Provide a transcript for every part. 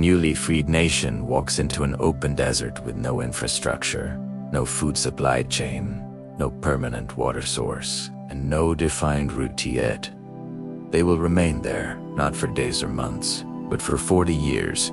newly freed nation walks into an open desert with no infrastructure, no food supply chain, no permanent water source, and no defined route yet. They will remain there, not for days or months, but for 40 years.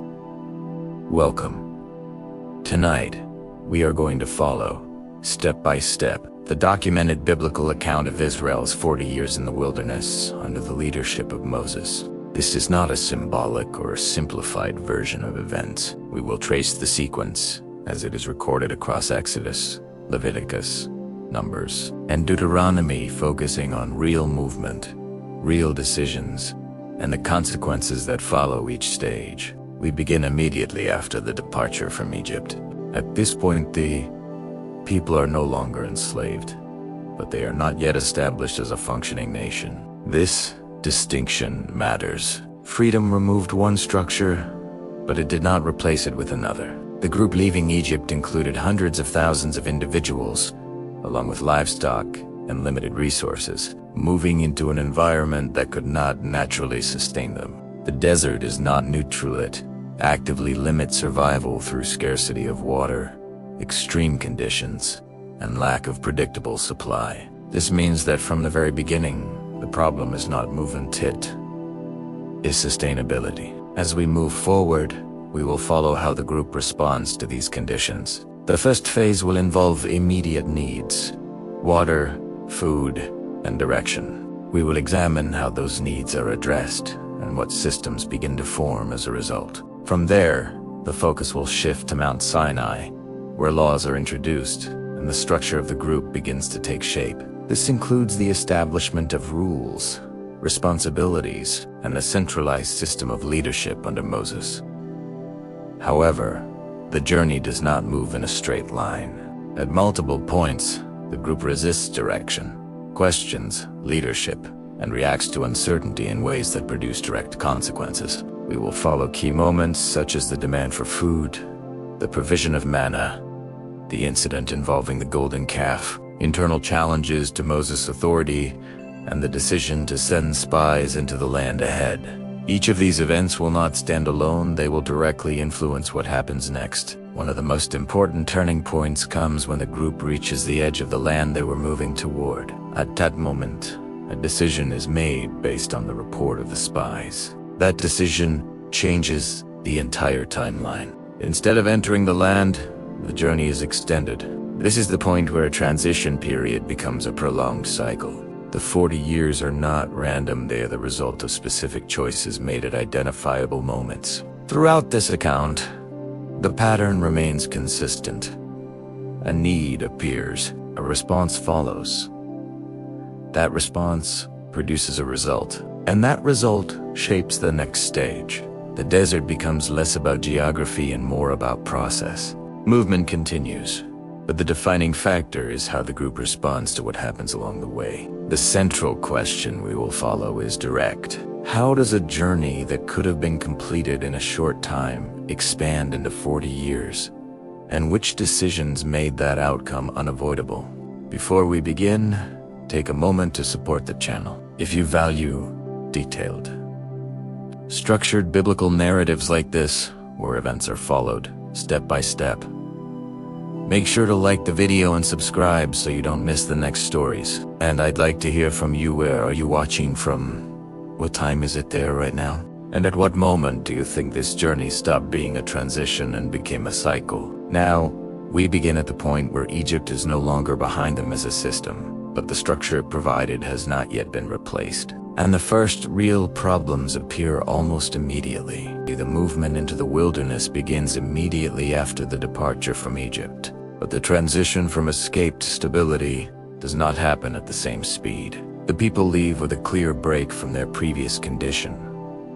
Welcome. Tonight, we are going to follow, step by step, the documented biblical account of Israel's 40 years in the wilderness under the leadership of Moses. This is not a symbolic or simplified version of events. We will trace the sequence as it is recorded across Exodus, Leviticus, Numbers, and Deuteronomy, focusing on real movement, real decisions, and the consequences that follow each stage. We begin immediately after the departure from Egypt. At this point, the people are no longer enslaved, but they are not yet established as a functioning nation. This distinction matters. Freedom removed one structure, but it did not replace it with another. The group leaving Egypt included hundreds of thousands of individuals, along with livestock and limited resources, moving into an environment that could not naturally sustain them. The desert is not neutral. It actively limits survival through scarcity of water, extreme conditions, and lack of predictable supply. This means that from the very beginning, the problem is not movement, it is sustainability. As we move forward, we will follow how the group responds to these conditions. The first phase will involve immediate needs: water, food, and direction. We will examine how those needs are addressed and what systems begin to form as a result. From there, the focus will shift to Mount Sinai, where laws are introduced and the structure of the group begins to take shape. This includes the establishment of rules, responsibilities, and a centralized system of leadership under Moses. However, the journey does not move in a straight line. At multiple points, the group resists direction, questions leadership, and reacts to uncertainty in ways that produce direct consequences. We will follow key moments such as the demand for food, the provision of manna, the incident involving the golden calf, internal challenges to Moses' authority, and the decision to send spies into the land ahead. Each of these events will not stand alone. They will directly influence what happens next. One of the most important turning points comes when the group reaches the edge of the land they were moving toward. At that moment, a decision is made based on the report of the spies. That decision changes the entire timeline. Instead of entering the land, the journey is extended. This is the point where a transition period becomes a prolonged cycle. The 40 years are not random. They are the result of specific choices made at identifiable moments. Throughout this account, the pattern remains consistent. A need appears, a response follows. That response produces a result, and that result shapes the next stage. The desert becomes less about geography and more about process. Movement continues, but the defining factor is how the group responds to what happens along the way. The central question we will follow is direct. How does a journey that could have been completed in a short time expand into 40 years? And which decisions made that outcome unavoidable? Before we begin, take a moment to support the channel. If you value detailed, structured biblical narratives like this, where events are followed step by step, make sure to like the video and subscribe so you don't miss the next stories. And I'd like to hear from you. Where are you watching from? What time is it there right now? And at what moment do you think this journey stopped being a transition and became a cycle? Now, we begin at the point where Egypt is no longer behind them as a system, but the structure it provided has not yet been replaced. And the first real problems appear almost immediately. The movement into the wilderness begins immediately after the departure from Egypt. But the transition from escape to stability does not happen at the same speed. The people leave with a clear break from their previous condition,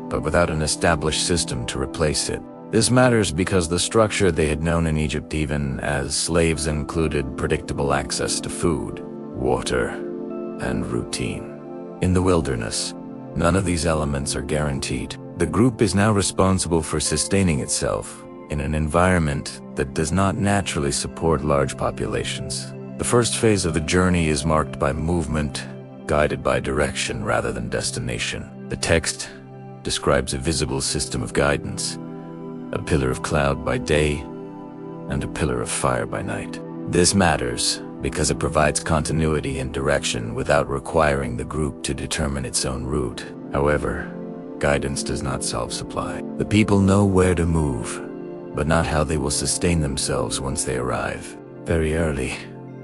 but without an established system to replace it. This matters because the structure they had known in Egypt, even as slaves, included predictable access to food, water, and routine. In the wilderness, none of these elements are guaranteed. The group is now responsible for sustaining itself in an environment that does not naturally support large populations. The first phase of the journey is marked by movement, guided by direction rather than destination. The text describes a visible system of guidance, a pillar of cloud by day and a pillar of fire by night. This matters because it provides continuity and direction without requiring the group to determine its own route. However, guidance does not self-supply. The people know where to move, but not how they will sustain themselves once they arrive. Very early,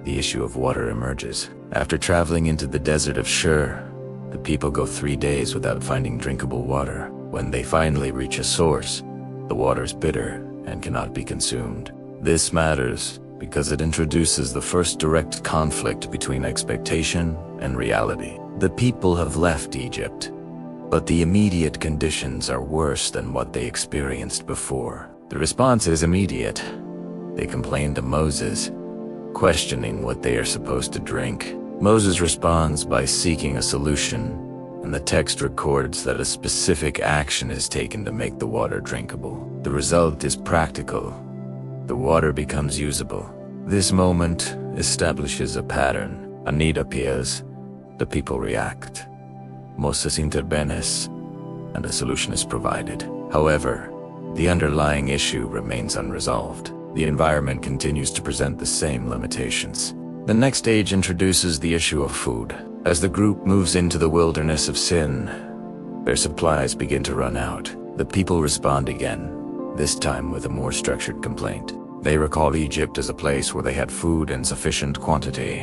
the issue of water emerges. After traveling into the desert of Shur, the people go 3 days without finding drinkable water. When they finally reach a source, the water is bitter and cannot be consumed. This matters because it introduces the first direct conflict between expectation and reality. The people have left Egypt, but the immediate conditions are worse than what they experienced before. The response is immediate. They complain to Moses, questioning what they are supposed to drink. Moses responds by seeking a solution, and the text records that a specific action is taken to make the water drinkable. The result is practical. The water becomes usable. This moment establishes a pattern. A need appears, the people react. Moses intervenes, and a solution is provided. However, the underlying issue remains unresolved. The environment continues to present the same limitations. The next stage introduces the issue of food. As the group moves into the wilderness of sin, their supplies begin to run out. The people respond again, this time with a more structured complaint. They recall Egypt as a place where they had food in sufficient quantity,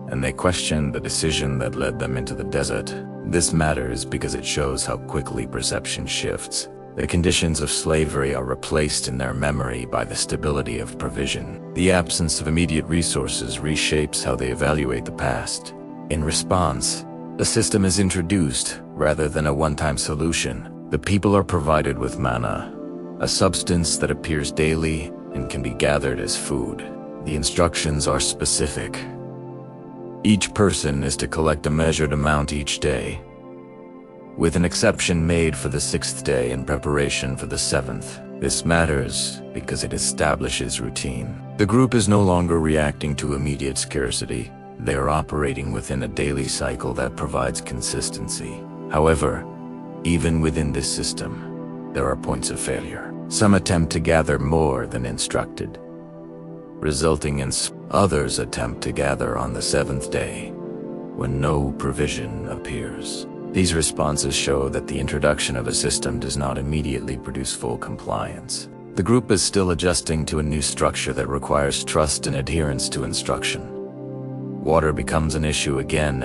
and they question the decision that led them into the desert. This matters because it shows how quickly perception shifts. The conditions of slavery are replaced in their memory by the stability of provision. The absence of immediate resources reshapes how they evaluate the past. In response, a system is introduced rather than a one-time solution. The people are provided with manna, a substance that appears daily and can be gathered as food. The instructions are specific. Each person is to collect a measured amount each day, with an exception made for the 6th day in preparation for the 7th. This matters because it establishes routine. The group is no longer reacting to immediate scarcity. They are operating within a daily cycle that provides consistency. However, even within this system, there are points of failure. Some attempt to gather more than instructed, resulting in others attempt to gather on the 7th day, when no provision appears. These responses show that the introduction of a system does not immediately produce full compliance. The group is still adjusting to a new structure that requires trust and adherence to instruction. Water becomes an issue again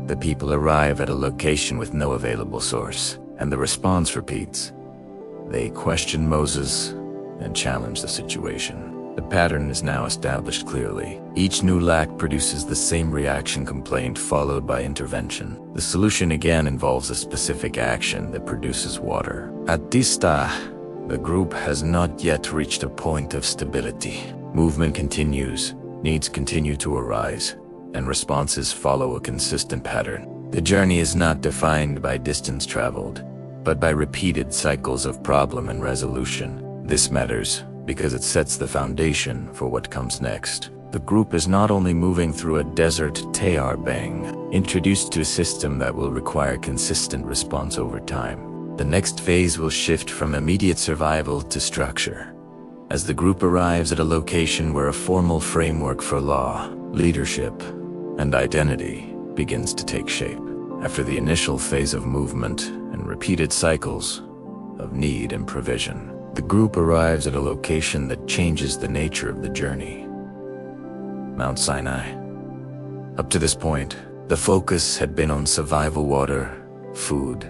the people arrive at a location with no available source, and the response repeats. They question Moses and challenge the situation. The pattern is now established clearly. Each new lack produces the same reaction complaint followed by intervention. The solution again involves a specific action that produces water. At this stage, the group has not yet reached a point of stability. Movement continues, needs continue to arise, and responses follow a consistent pattern. The journey is not defined by distance traveled, but by repeated cycles of problem and resolution. This matters because it sets the foundation for what comes next. The group is not only moving through a desert bang, introduced to a system that will require consistent response over time. The next phase will shift from immediate survival to structure, as the group arrives at a location where a formal framework for law, leadership, and identity begins to take shape. After the initial phase of movement and repeated cycles of need and provision, the group arrives at a location that changes the nature of the journey. Mount Sinai. Up to this point, the focus had been on survival, water, food,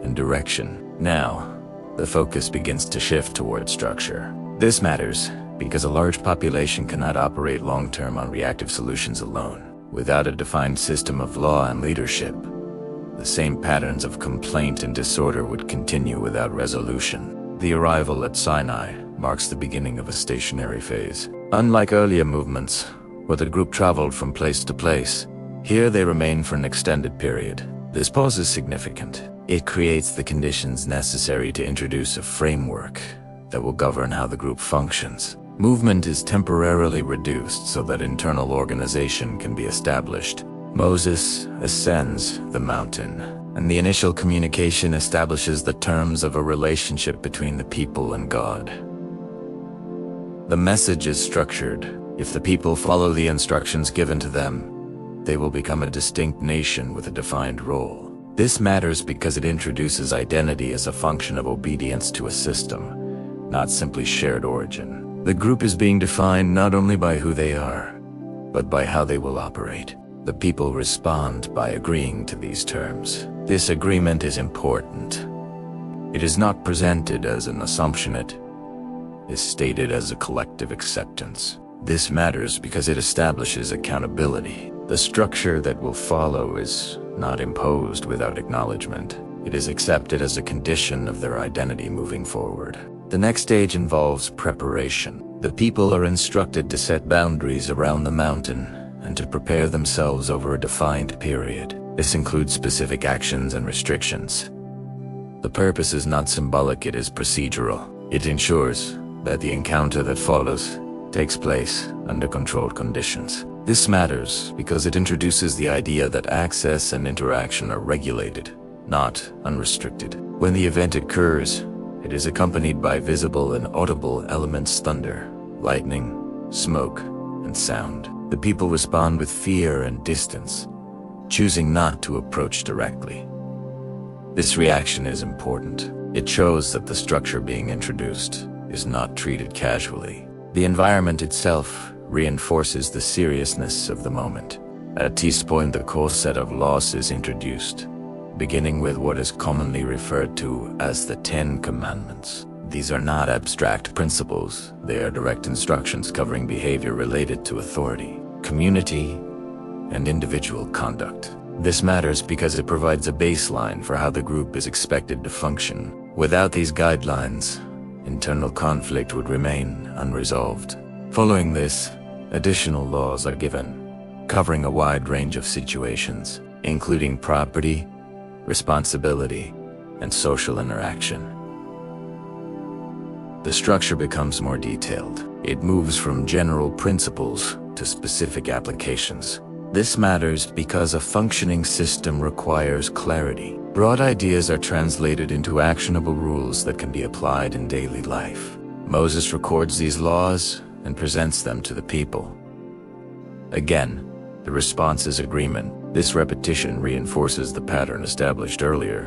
and direction. Now, the focus begins to shift toward structure. This matters because a large population cannot operate long-term on reactive solutions alone. Without a defined system of law and leadership, the same patterns of complaint and disorder would continue without resolution. The arrival at Sinai marks the beginning of a stationary phase. Unlike earlier movements, where the group traveled from place to place, here they remain for an extended period. This pause is significant. It creates the conditions necessary to introduce a framework that will govern how the group functions. Movement is temporarily reduced so that internal organization can be established. Moses ascends the mountain, and the initial communication establishes the terms of a relationship between the people and God. The message is structured. If the people follow the instructions given to them, they will become a distinct nation with a defined role. This matters because it introduces identity as a function of obedience to a system, not simply shared origin. The group is being defined not only by who they are, but by how they will operate. The people respond by agreeing to these terms. This agreement is important. It is not presented as an assumption, it is stated as a collective acceptance. This matters because it establishes accountability. The structure that will follow is not imposed without acknowledgement. It is accepted as a condition of their identity moving forward. The next stage involves preparation. The people are instructed to set boundaries around the mountain and to prepare themselves over a defined period. This includes specific actions and restrictions. The purpose is not symbolic, it is procedural. It ensures that the encounter that follows takes place under controlled conditions. This matters because it introduces the idea that access and interaction are regulated, not unrestricted. When the event occurs, it is accompanied by visible and audible elements: thunder, lightning, smoke, and sound. The people respond with fear and distance, choosing not to approach directly. This reaction is important. It shows that the structure being introduced is not treated casually. The environment itself reinforces the seriousness of the moment. At this point, the core set of laws is introduced, beginning with what is commonly referred to as the 10 Commandments. These are not abstract principles, they are direct instructions covering behavior related to authority, community, and individual conduct. This matters because it provides a baseline for how the group is expected to function. Without these guidelines, internal conflict would remain unresolved. Following this, additional laws are given, covering a wide range of situations, including property, responsibility, and social interaction. The structure becomes more detailed. It moves from general principles to specific applications. This matters because a functioning system requires clarity. Broad ideas are translated into actionable rules that can be applied in daily life. Moses records these laws and presents them to the people. Again, the response is agreement. This repetition reinforces the pattern established earlier.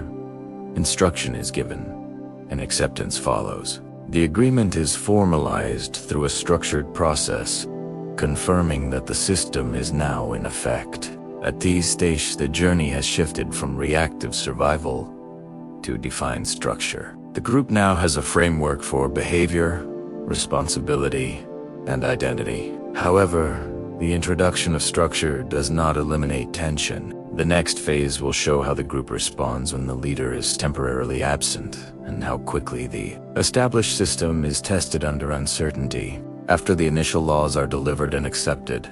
Instruction is given, and acceptance follows. The agreement is formalized through a structured process, confirming that the system is now in effect. At this stage, the journey has shifted from reactive survival to defined structure. The group now has a framework for behavior, responsibility, and identity. However, the introduction of structure does not eliminate tension. The next phase will show how the group responds when the leader is temporarily absent, and how quickly the established system is tested under uncertainty. After the initial laws are delivered and accepted,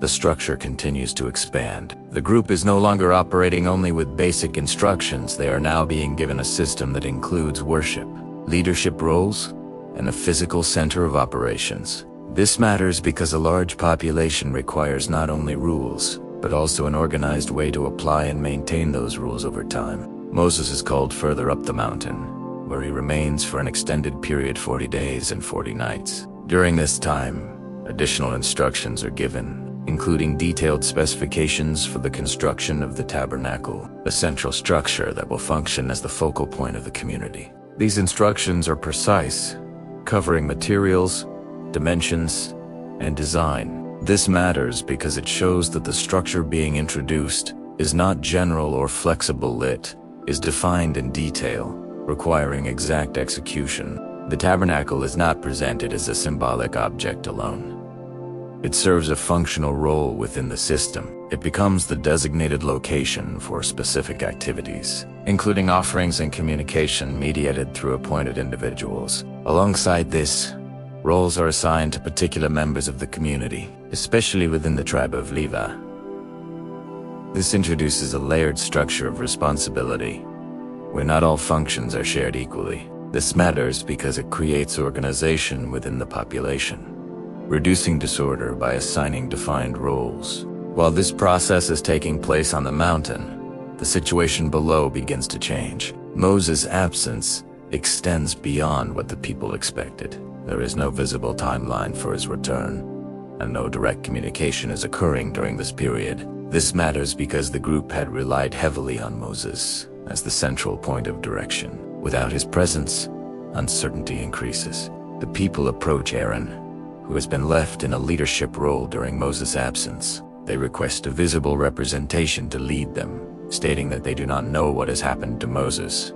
the structure continues to expand. The group is no longer operating only with basic instructions. They are now being given a system that includes worship, leadership roles, and a physical center of operations. This matters because a large population requires not only rules, but also an organized way to apply and maintain those rules over time. Moses is called further up the mountain, where he remains for an extended period, 40 days and 40 nights. During this time, additional instructions are given, including detailed specifications for the construction of the tabernacle, a central structure that will function as the focal point of the community. These instructions are precise, covering materials, dimensions, and design. This matters because it shows that the structure being introduced is not general or flexible. It is defined in detail, requiring exact execution. The tabernacle is not presented as a symbolic object alone. It serves a functional role within the system. It becomes the designated location for specific activities, including offerings and communication mediated through appointed individuals. Alongside this, roles are assigned to particular members of the community, especially within the tribe of Levi. This introduces a layered structure of responsibility, where not all functions are shared equally. This matters because it creates organization within the population, reducing disorder by assigning defined roles. While this process is taking place on the mountain, the situation below begins to change. Moses' absence extends beyond what the people expected. There is no visible timeline for his return, and no direct communication is occurring during this period. This matters because the group had relied heavily on Moses as the central point of direction. Without his presence, uncertainty increases. The people approach Aaron, who has been left in a leadership role during Moses' absence. They request a visible representation to lead them, stating that they do not know what has happened to Moses.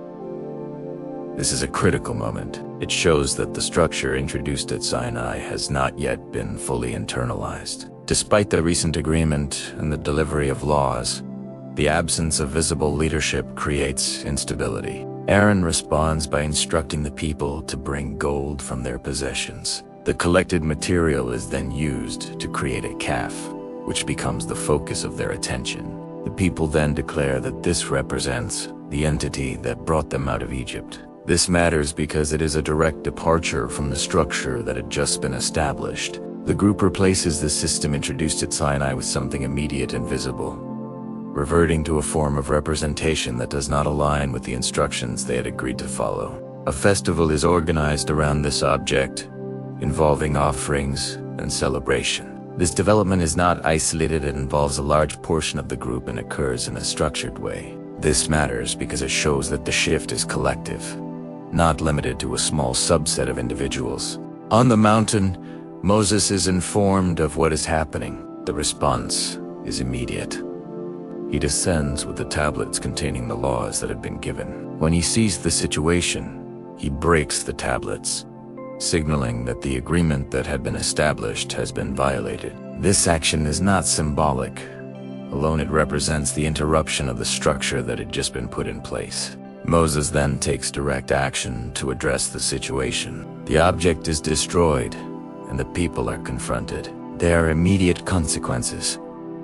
This is a critical moment. It shows that the structure introduced at Sinai has not yet been fully internalized. Despite the recent agreement and the delivery of laws, the absence of visible leadership creates instability. Aaron responds by instructing the people to bring gold from their possessions. The collected material is then used to create a calf, which becomes the focus of their attention. The people then declare that this represents the entity that brought them out of Egypt. This matters because it is a direct departure from the structure that had just been established. The group replaces the system introduced at Sinai with something immediate and visible, reverting to a form of representation that does not align with the instructions they had agreed to follow. A festival is organized around this object, involving offerings and celebration. This development is not isolated. It involves a large portion of the group and occurs in a structured way. This matters because it shows that the shift is collective, not limited to a small subset of individuals. On the mountain, Moses is informed of what is happening. The response is immediate. He descends with the tablets containing the laws that had been given. When he sees the situation, he breaks the tablets, signaling that the agreement that had been established has been violated. This action is not symbolic. Alone, it represents the interruption of the structure that had just been put in place. Moses then takes direct action to address the situation. The object is destroyed, and the people are confronted. There are immediate consequences,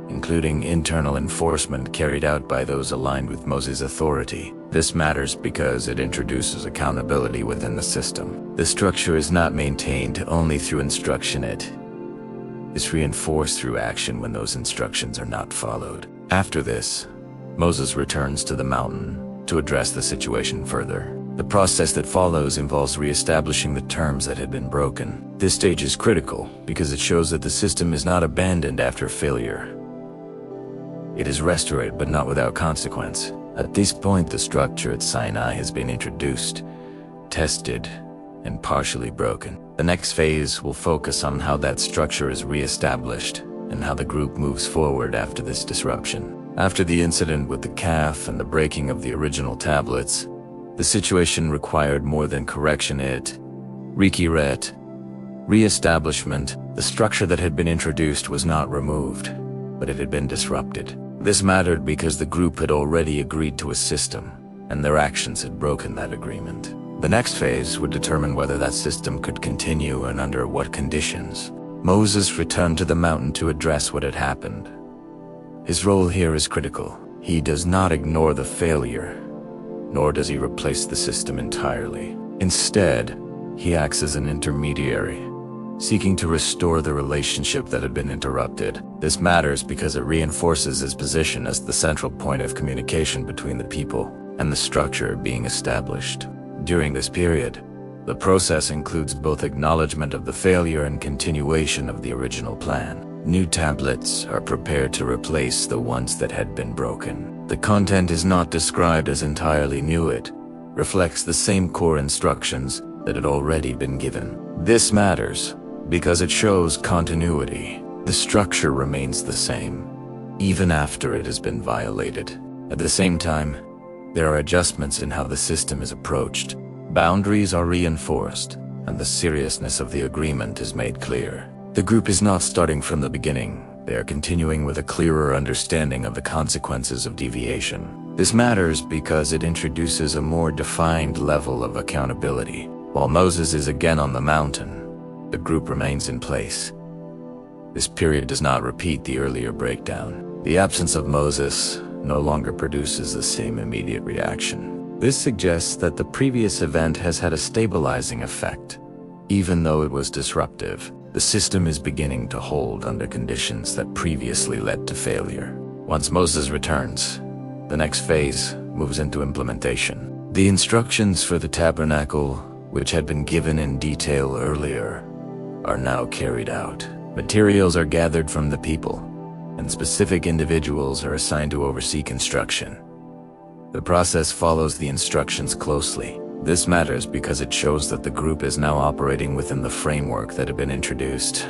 including internal enforcement carried out by those aligned with Moses' authority. This matters because it introduces accountability within the system. The structure is not maintained only through instruction. It is reinforced through action when those instructions are not followed. After this, Moses returns to the mountain to address the situation further. The process that follows involves reestablishing the terms that had been broken. This stage is critical because it shows that the system is not abandoned after failure. It is restored, but not without consequence. At this point, the structure at Sinai has been introduced, tested, and partially broken. The next phase will focus on how that structure is reestablished and how the group moves forward after this disruption. After the incident with the calf and the breaking of the original tablets, the situation required more than correction. It required re-establishment. The structure that had been introduced was not removed, but it had been disrupted. This mattered because the group had already agreed to a system, and their actions had broken that agreement. The next phase would determine whether that system could continue and under what conditions. Moses returned to the mountain to address what had happened. His role here is critical. He does not ignore the failure, nor does he replace the system entirely. Instead, he acts as an intermediary, seeking to restore the relationship that had been interrupted. This matters because it reinforces his position as the central point of communication between the people and the structure being established. During this period, the process includes both acknowledgement of the failure and continuation of the original plan. New tablets are prepared to replace the ones that had been broken. The content is not described as entirely new. It reflects the same core instructions that had already been given. This matters because it shows continuity. The structure remains the same, even after it has been violated. At the same time, there are adjustments in how the system is approached. Boundaries are reinforced, and the seriousness of the agreement is made clear. The group is not starting from the beginning. They are continuing with a clearer understanding of the consequences of deviation. This matters because it introduces a more defined level of accountability. While Moses is again on the mountain, the group remains in place. This period does not repeat the earlier breakdown. The absence of Moses no longer produces the same immediate reaction. This suggests that the previous event has had a stabilizing effect. Even though it was disruptive, the system is beginning to hold under conditions that previously led to failure. Once Moses returns, the next phase moves into implementation. The instructions for the tabernacle which had been given in detail earlier, are now carried out. Materials are gathered from the people, and specific individuals are assigned to oversee construction. The process follows the instructions closely. This matters because it shows that the group is now operating within the framework that had been introduced,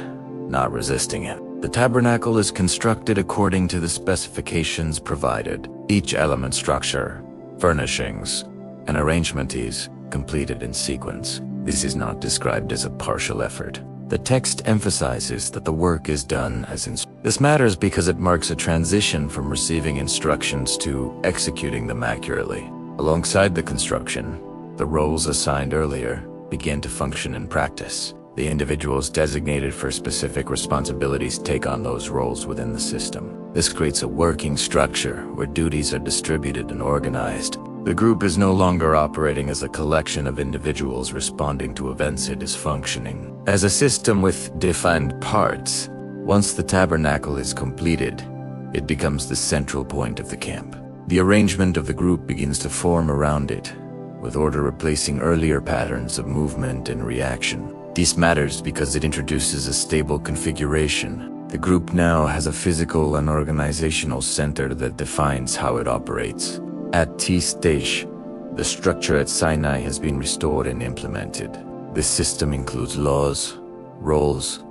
not resisting it. The tabernacle is constructed according to the specifications provided. Each element structure, furnishings, and arrangement is completed in sequence. This is not described as a partial effort. The text emphasizes that the work is done as instructed. This matters because it marks a transition from receiving instructions to executing them accurately. Alongside the construction, the roles assigned earlier begin to function in practice. The individuals designated for specific responsibilities take on those roles within the system. This creates a working structure where duties are distributed and organized. The group is no longer operating as a collection of individuals responding to events. It is functioning as a system with defined parts. Once the tabernacle is completed, it becomes the central point of the camp. The arrangement of the group begins to form around it, with order replacing earlier patterns of movement and reaction. This matters because it introduces a stable configuration. The group now has a physical and organizational center that defines how it operates. At this stage, the structure at Sinai has been restored and implemented. This system includes laws, roles,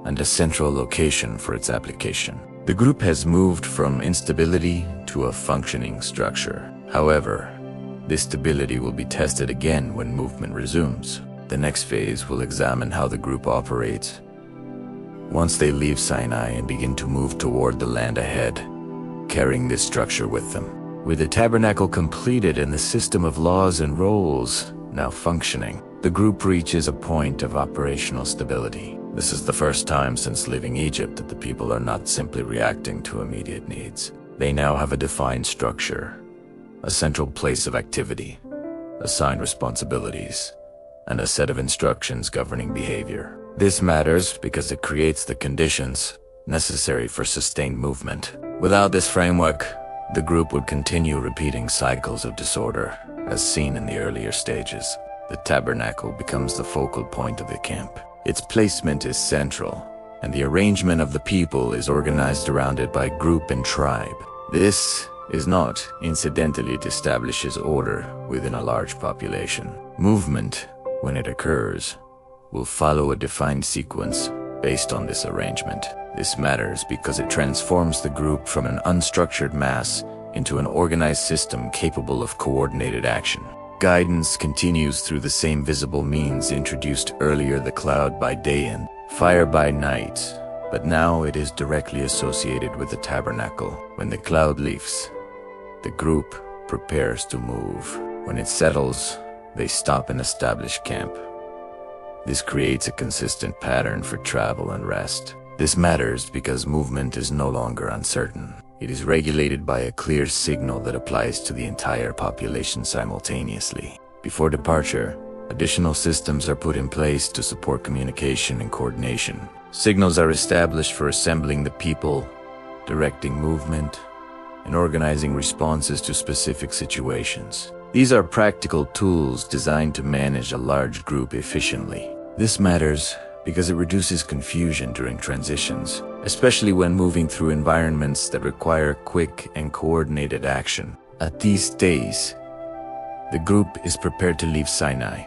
and a central location for its application. The group has moved from instability to a functioning structure. However, this stability will be tested again when movement resumes. The next phase will examine how the group operates once they leave Sinai and begin to move toward the land ahead, carrying this structure with them. With the tabernacle completed and the system of laws and roles now functioning, the group reaches a point of operational stability. This is the first time since leaving Egypt that the people are not simply reacting to immediate needs. They now have a defined structure, a central place of activity, assigned responsibilities, and a set of instructions governing behavior. This matters because it creates the conditions necessary for sustained movement. Without this framework, the group would continue repeating cycles of disorder, as seen in the earlier stages. The tabernacle becomes the focal point of the camp. Its placement is central, and the arrangement of the people is organized around it by group and tribe. This is not incidentally it establishes order within a large population. Movement, when it occurs, will follow a defined sequence based on this arrangement. This matters because it transforms the group from an unstructured mass into an organized system capable of coordinated action. Guidance continues through the same visible means introduced earlier, the cloud by day and fire by night, but now it is directly associated with the tabernacle. When the cloud leaves, the group prepares to move. When it settles, they stop and establish camp. This creates a consistent pattern for travel and rest. This matters because movement is no longer uncertain. It is regulated by a clear signal that applies to the entire population simultaneously. Before departure, additional systems are put in place to support communication and coordination. Signals are established for assembling the people, directing movement, and organizing responses to specific situations. These are practical tools designed to manage a large group efficiently. This matters because it reduces confusion during transitions, especially when moving through environments that require quick and coordinated action. At these days, the group is prepared to leave Sinai.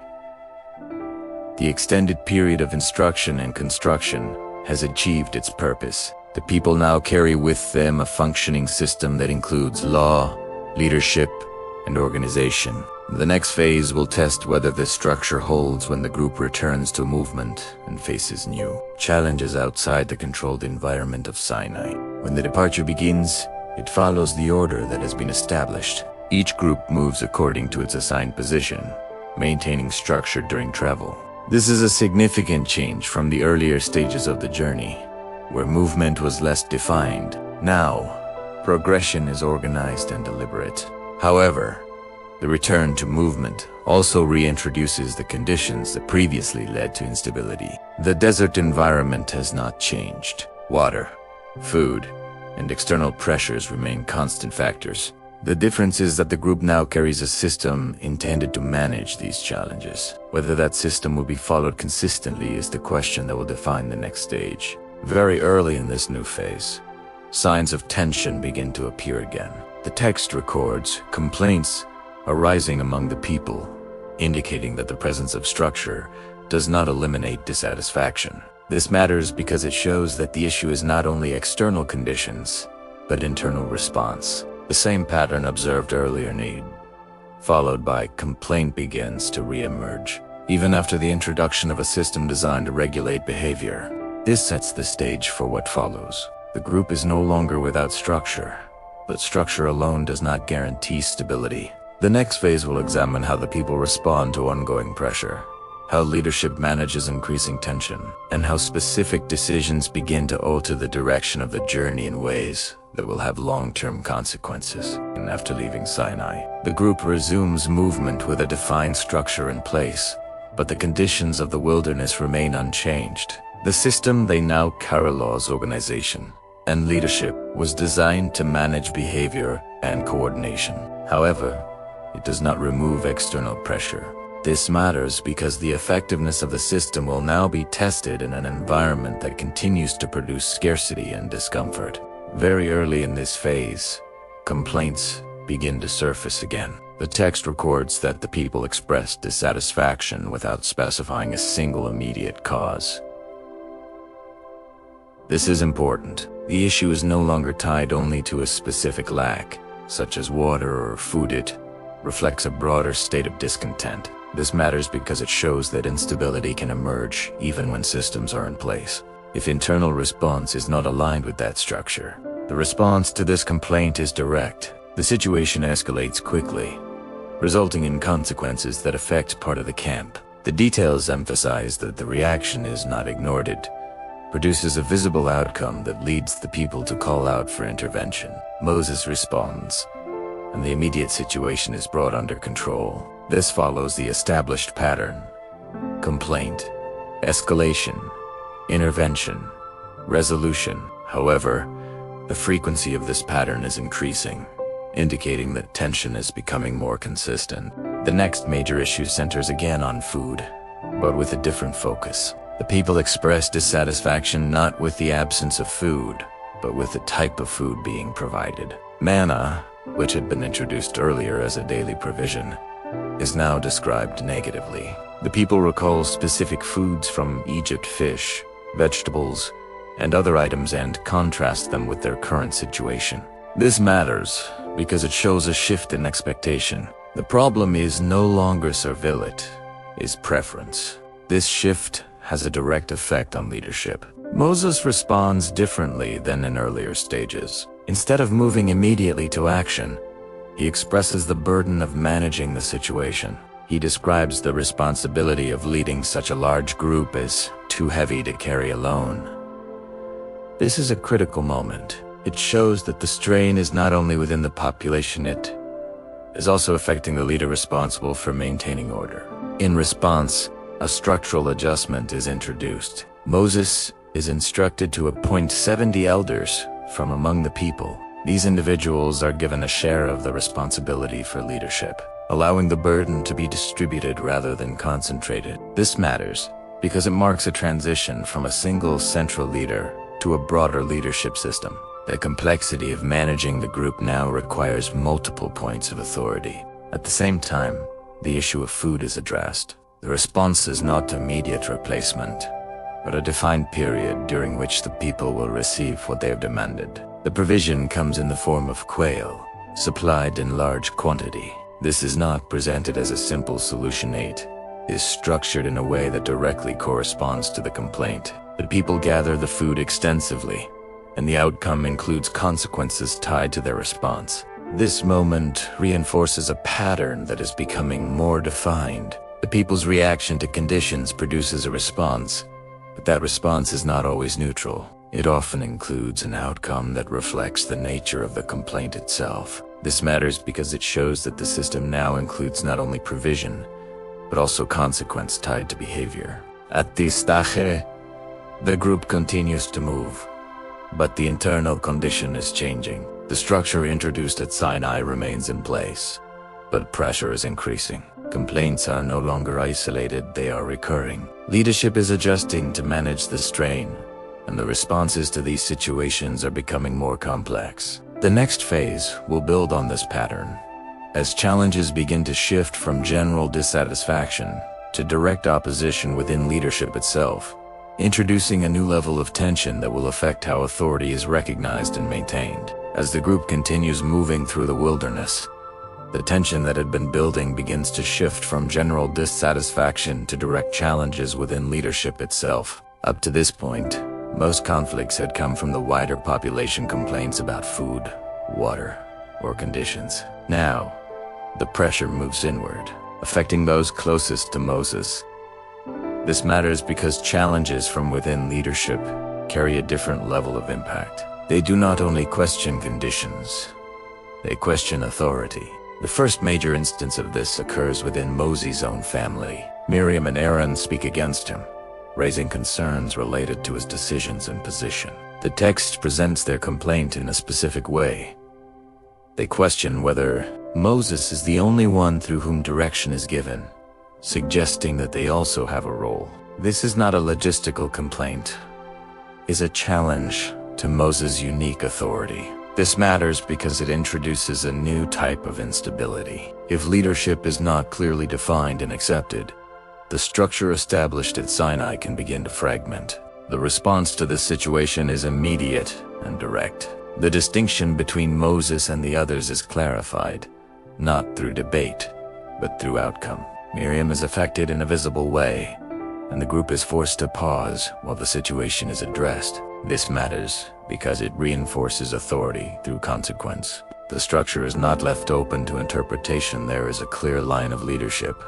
The extended period of instruction and construction has achieved its purpose. The people now carry with them a functioning system that includes law, leadership, and organization. The next phase will test whether this structure holds when the group returns to movement and faces new challenges outside the controlled environment of Sinai. When the departure begins, it follows the order that has been established. Each group moves according to its assigned position, maintaining structure during travel. This is a significant change from the earlier stages of the journey, where movement was less defined. Now, progression is organized and deliberate. However, the return to movement also reintroduces the conditions that previously led to instability. The desert environment has not changed. Water, food, and external pressures remain constant factors. The difference is that the group now carries a system intended to manage these challenges. Whether that system will be followed consistently is the question that will define the next stage. Very early in this new phase, signs of tension begin to appear again. The text records complaints arising among the people, indicating that the presence of structure does not eliminate dissatisfaction. This matters because it shows that the issue is not only external conditions, but internal response. The same pattern observed earlier need, followed by complaint, begins to re-emerge, even after the introduction of a system designed to regulate behavior. This sets the stage for what follows. The group is no longer without structure, but structure alone does not guarantee stability. The next phase will examine how the people respond to ongoing pressure, how leadership manages increasing tension, and how specific decisions begin to alter the direction of the journey in ways that will have long-term consequences. And after leaving Sinai, the group resumes movement with a defined structure in place, but the conditions of the wilderness remain unchanged. The system they now carry, laws, organization, and leadership, was designed to manage behavior and coordination. However, it does not remove external pressure. This matters because the effectiveness of the system will now be tested in an environment that continues to produce scarcity and discomfort. Very early in this phase, complaints begin to surface again. The text records that the people expressed dissatisfaction without specifying a single immediate cause. This is important. The issue is no longer tied only to a specific lack, such as water or food. It reflects a broader state of discontent. This matters because it shows that instability can emerge even when systems are in place. If internal response is not aligned with that structure, the response to this complaint is direct. The situation escalates quickly, resulting in consequences that affect part of the camp. The details emphasize that the reaction is not ignored. It produces a visible outcome that leads the people to call out for intervention. Moses responds, and the immediate situation is brought under control. This follows the established pattern: complaint, escalation, intervention, resolution. However, the frequency of this pattern is increasing, indicating that tension is becoming more consistent. The next major issue centers again on food, but with a different focus. The people express dissatisfaction not with the absence of food, but with the type of food being provided. Manna, which had been introduced earlier as a daily provision, is now described negatively. The people recall specific foods from Egypt: fish, vegetables, and other items, and contrast them with their current situation. This matters because it shows a shift in expectation. The problem is no longer servile, it is preference. This shift has a direct effect on leadership. Moses responds differently than in earlier stages. Instead of moving immediately to action, he expresses the burden of managing the situation. He describes the responsibility of leading such a large group as too heavy to carry alone. This is a critical moment. It shows that the strain is not only within the population, it is also affecting the leader responsible for maintaining order. In response, a structural adjustment is introduced. Moses is instructed to appoint 70 elders from among the people. These individuals are given a share of the responsibility for leadership, allowing the burden to be distributed rather than concentrated. This matters because it marks a transition from a single central leader to a broader leadership system. The complexity of managing the group now requires multiple points of authority. At the same time, the issue of food is addressed. The response is not immediate replacement, but a defined period during which the people will receive what they have demanded. The provision comes in the form of quail, supplied in large quantity. This is not presented as a simple solution. It is structured in a way that directly corresponds to the complaint. The people gather the food extensively, and the outcome includes consequences tied to their response. This moment reinforces a pattern that is becoming more defined. The people's reaction to conditions produces a response, but that response is not always neutral. It often includes an outcome that reflects the nature of the complaint itself. This matters because it shows that the system now includes not only provision, but also consequence tied to behavior. At this stage, the group continues to move, but the internal condition is changing. The structure introduced at Sinai remains in place, but pressure is increasing. Complaints are no longer isolated, they are recurring. Leadership is adjusting to manage the strain, and the responses to these situations are becoming more complex. The next phase will build on this pattern, as challenges begin to shift from general dissatisfaction to direct opposition within leadership itself, introducing a new level of tension that will affect how authority is recognized and maintained. As the group continues moving through the wilderness, the tension that had been building begins to shift from general dissatisfaction to direct challenges within leadership itself. Up to this point, most conflicts had come from the wider population complaints about food, water, or conditions. Now, the pressure moves inward, affecting those closest to Moses. This matters because challenges from within leadership carry a different level of impact. They do not only question conditions, they question authority. The first major instance of this occurs within Moses' own family. Miriam and Aaron speak against him, raising concerns related to his decisions and position. The text presents their complaint in a specific way. They question whether Moses is the only one through whom direction is given, suggesting that they also have a role. This is not a logistical complaint, it's a challenge to Moses' unique authority. This matters because it introduces a new type of instability. If leadership is not clearly defined and accepted, the structure established at Sinai can begin to fragment. The response to this situation is immediate and direct. The distinction between Moses and the others is clarified, not through debate, but through outcome. Miriam is affected in a visible way, and the group is forced to pause while the situation is addressed. This matters because it reinforces authority through consequence. The structure is not left open to interpretation. There is a clear line of leadership,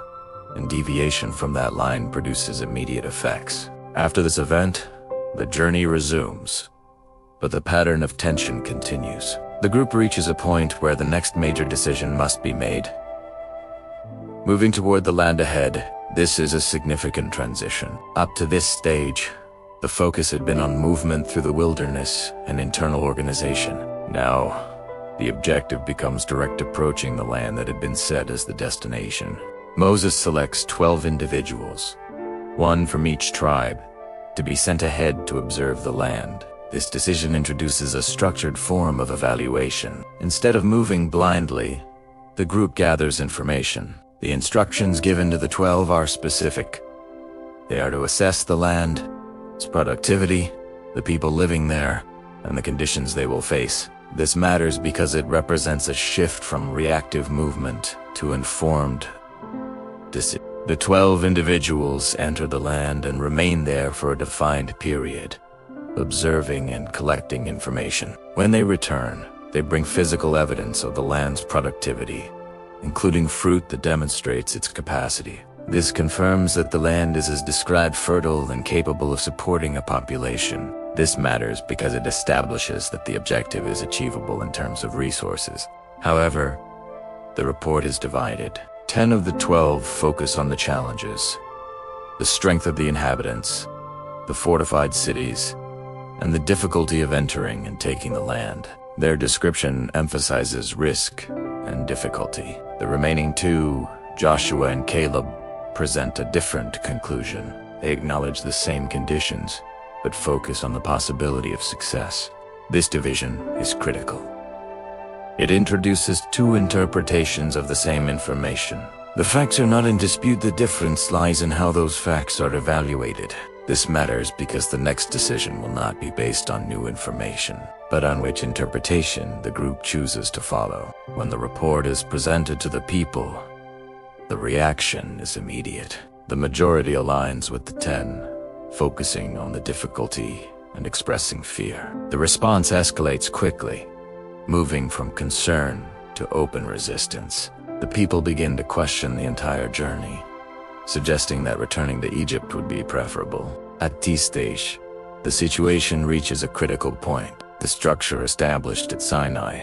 and deviation from that line produces immediate effects. After this event, the journey resumes, but the pattern of tension continues. The group reaches a point where the next major decision must be made. Moving toward the land ahead, this is a significant transition. Up to this stage, the focus had been on movement through the wilderness and internal organization. Now, the objective becomes direct approaching the land that had been set as the destination. Moses selects 12 individuals, one from each tribe, to be sent ahead to observe the land. This decision introduces a structured form of evaluation. Instead of moving blindly, the group gathers information. The instructions given to the 12 are specific. They are to assess the land, its productivity, the people living there, and the conditions they will face. This matters because it represents a shift from reactive movement to informed decision. The 12 individuals enter the land and remain there for a defined period, observing and collecting information. When they return, they bring physical evidence of the land's productivity, including fruit that demonstrates its capacity. This confirms that the land is as described fertile and capable of supporting a population. This matters because it establishes that the objective is achievable in terms of resources. However, the report is divided. 10 of the 12 focus on the challenges, the strength of the inhabitants, the fortified cities, and the difficulty of entering and taking the land. Their description emphasizes risk and difficulty. The remaining 2, Joshua and Caleb, present a different conclusion. They acknowledge the same conditions, but focus on the possibility of success. This division is critical. It introduces 2 interpretations of the same information. The facts are not in dispute, the difference lies in how those facts are evaluated. This matters because the next decision will not be based on new information, but on which interpretation the group chooses to follow. When the report is presented to the people, the reaction is immediate. The majority aligns with the 10, focusing on the difficulty and expressing fear. The response escalates quickly, moving from concern to open resistance. The people begin to question the entire journey, suggesting that returning to Egypt would be preferable. At this stage, the situation reaches a critical point. The structure established at Sinai,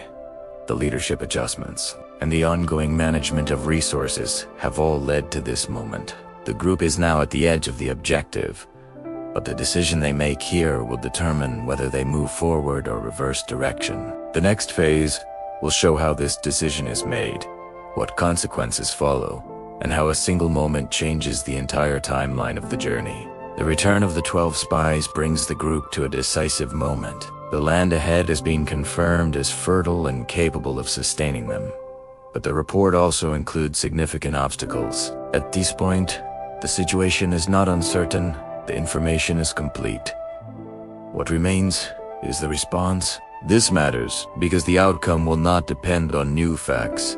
the leadership adjustments, and the ongoing management of resources have all led to this moment. The group is now at the edge of the objective, but the decision they make here will determine whether they move forward or reverse direction. The next phase will show how this decision is made, what consequences follow, and how a single moment changes the entire timeline of the journey. The return of the 12 spies brings the group to a decisive moment. The land ahead has been confirmed as fertile and capable of sustaining them. But the report also includes significant obstacles. At this point, the situation is not uncertain, the information is complete. What remains is the response. This matters because the outcome will not depend on new facts,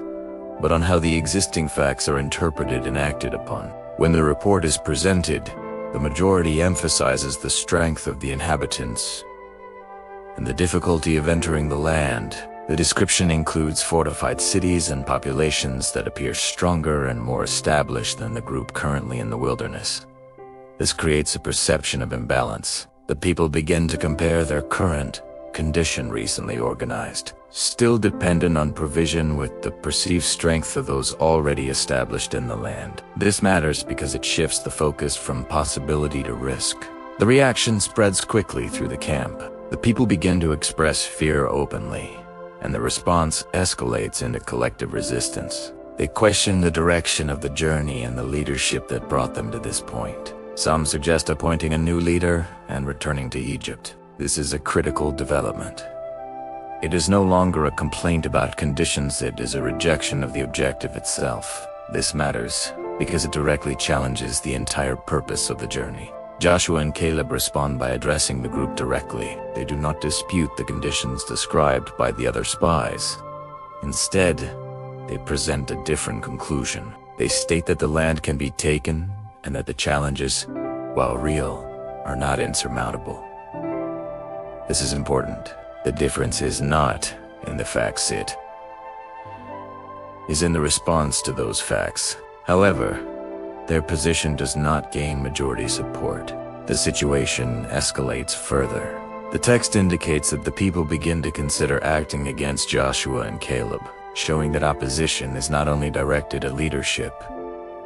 but on how the existing facts are interpreted and acted upon. When the report is presented, the majority emphasizes the strength of the inhabitants and the difficulty of entering the land. The description includes fortified cities and populations that appear stronger and more established than the group currently in the wilderness. This creates a perception of imbalance. The people begin to compare their current condition, recently organized, still dependent on provision, with the perceived strength of those already established in the land. This matters because it shifts the focus from possibility to risk. The reaction spreads quickly through the camp. The people begin to express fear openly, and the response escalates into collective resistance. They question the direction of the journey and the leadership that brought them to this point. Some suggest appointing a new leader and returning to Egypt. This is a critical development. It is no longer a complaint about conditions, it is a rejection of the objective itself. This matters because it directly challenges the entire purpose of the journey. Joshua and Caleb respond by addressing the group directly. They do not dispute the conditions described by the other spies. Instead, they present a different conclusion. They state that the land can be taken and that the challenges, while real, are not insurmountable. This is important. The difference is not in the facts, it is in the response to those facts. However, their position does not gain majority support. The situation escalates further. The text indicates that the people begin to consider acting against Joshua and Caleb, showing that opposition is not only directed at leadership,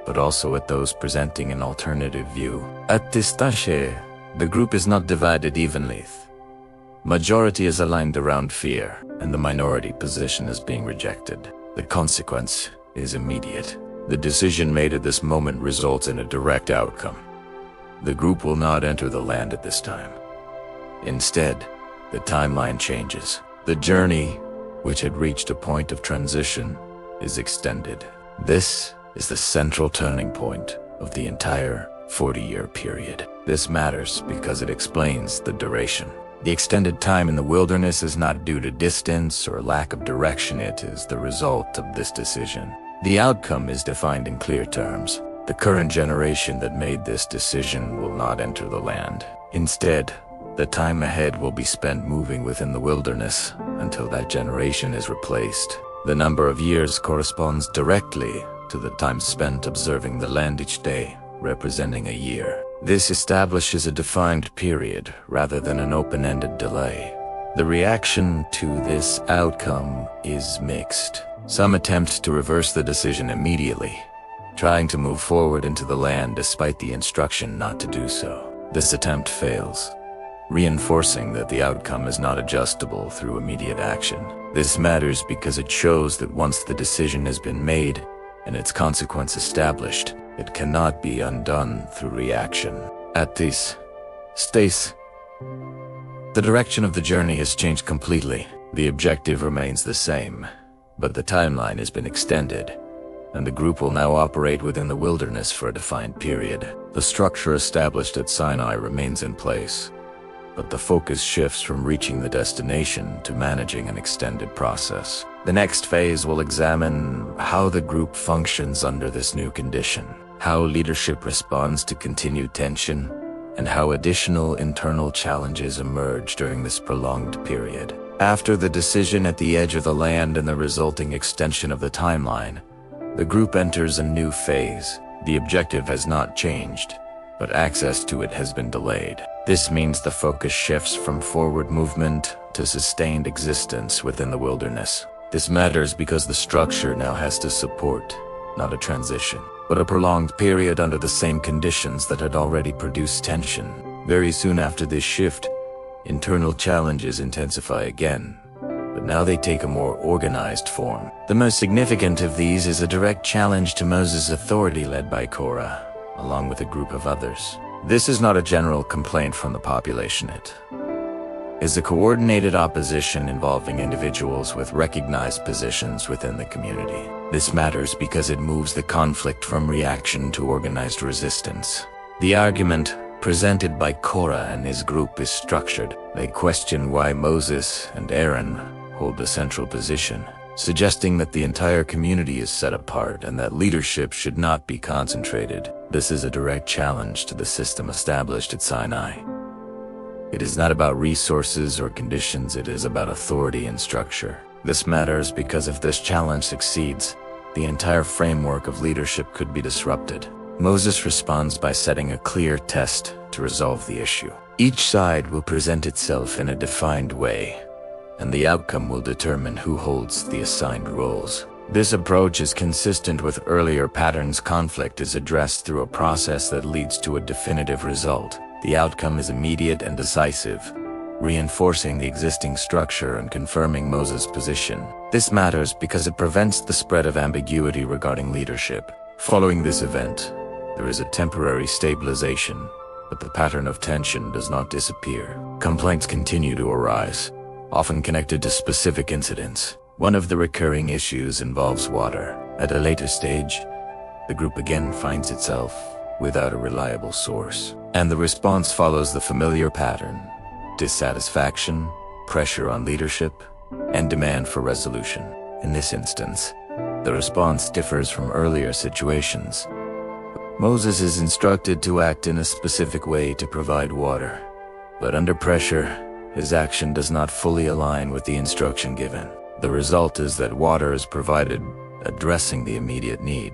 but also at those presenting an alternative view. At this stage, the group is not divided evenly. Majority is aligned around fear, and the minority position is being rejected. The consequence is immediate. The decision made at this moment results in a direct outcome. The group will not enter the land at this time. Instead, the timeline changes. The journey, which had reached a point of transition, is extended. This is the central turning point of the entire 40-year period. This matters because it explains the duration. The extended time in the wilderness is not due to distance or lack of direction, it is the result of this decision. The outcome is defined in clear terms. The current generation that made this decision will not enter the land. Instead, the time ahead will be spent moving within the wilderness until that generation is replaced. The number of years corresponds directly to the time spent observing the land each day, representing a year. This establishes a defined period rather than an open-ended delay. The reaction to this outcome is mixed. Some attempt to reverse the decision immediately, trying to move forward into the land despite the instruction not to do so. This attempt fails, reinforcing that the outcome is not adjustable through immediate action. This matters because it shows that once the decision has been made and its consequence established, it cannot be undone through reaction. At this stage, the direction of the journey has changed completely. The objective remains the same, but the timeline has been extended, and the group will now operate within the wilderness for a defined period. The structure established at Sinai remains in place, but the focus shifts from reaching the destination to managing an extended process. The next phase will examine how the group functions under this new condition, how leadership responds to continued tension, and how additional internal challenges emerge during this prolonged period. After the decision at the edge of the land and the resulting extension of the timeline, the group enters a new phase. The objective has not changed, but access to it has been delayed. This means the focus shifts from forward movement to sustained existence within the wilderness. This matters because the structure now has to support, not a transition, but a prolonged period under the same conditions that had already produced tension. Very soon after this shift, internal challenges intensify again, but now they take a more organized form. The most significant of these is a direct challenge to Moses' authority led by Korah, along with a group of others. This is not a general complaint from the population. It is a coordinated opposition involving individuals with recognized positions within the community. This matters because it moves the conflict from reaction to organized resistance. The argument presented by Korah and his group is structured. They question why Moses and Aaron hold a central position, suggesting that the entire community is set apart and that leadership should not be concentrated. This is a direct challenge to the system established at Sinai. It is not about resources or conditions, it is about authority and structure. This matters because if this challenge succeeds, the entire framework of leadership could be disrupted. Moses responds by setting a clear test to resolve the issue. Each side will present itself in a defined way, and the outcome will determine who holds the assigned roles. This approach is consistent with earlier patterns. Conflict is addressed through a process that leads to a definitive result. The outcome is immediate and decisive, reinforcing the existing structure and confirming Moses' position. This matters because it prevents the spread of ambiguity regarding leadership. Following this event, there is a temporary stabilization, but the pattern of tension does not disappear. Complaints continue to arise, often connected to specific incidents. One of the recurring issues involves water. At a later stage, the group again finds itself without a reliable source, and the response follows the familiar pattern: dissatisfaction, pressure on leadership, and demand for resolution. In this instance, the response differs from earlier situations. Moses is instructed to act in a specific way to provide water, but under pressure, his action does not fully align with the instruction given. The result is that water is provided, addressing the immediate need,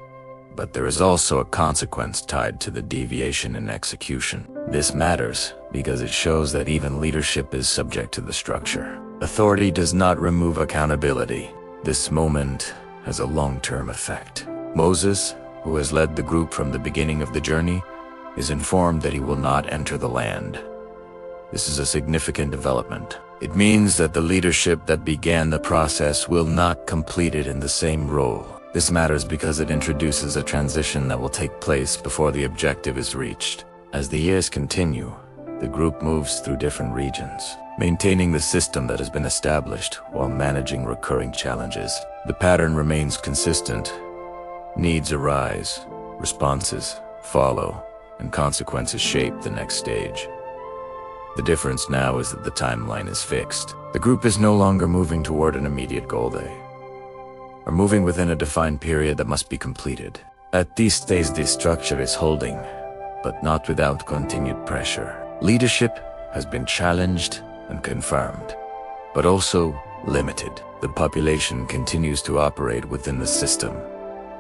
but there is also a consequence tied to the deviation in execution. This matters because it shows that even leadership is subject to the structure. Authority does not remove accountability. This moment has a long-term effect. Moses, who has led the group from the beginning of the journey, is informed that he will not enter the land. This is a significant development. It means that the leadership that began the process will not complete it in the same role. This matters because it introduces a transition that will take place before the objective is reached. As the years continue, the group moves through different regions, maintaining the system that has been established while managing recurring challenges. The pattern remains consistent. Needs arise, responses follow, and consequences shape the next stage. The difference now is that the timeline is fixed. The group is no longer moving toward an immediate goal. They are moving within a defined period that must be completed. At this stage, the structure is holding, but not without continued pressure. Leadership has been challenged and confirmed, but also limited. The population continues to operate within the system,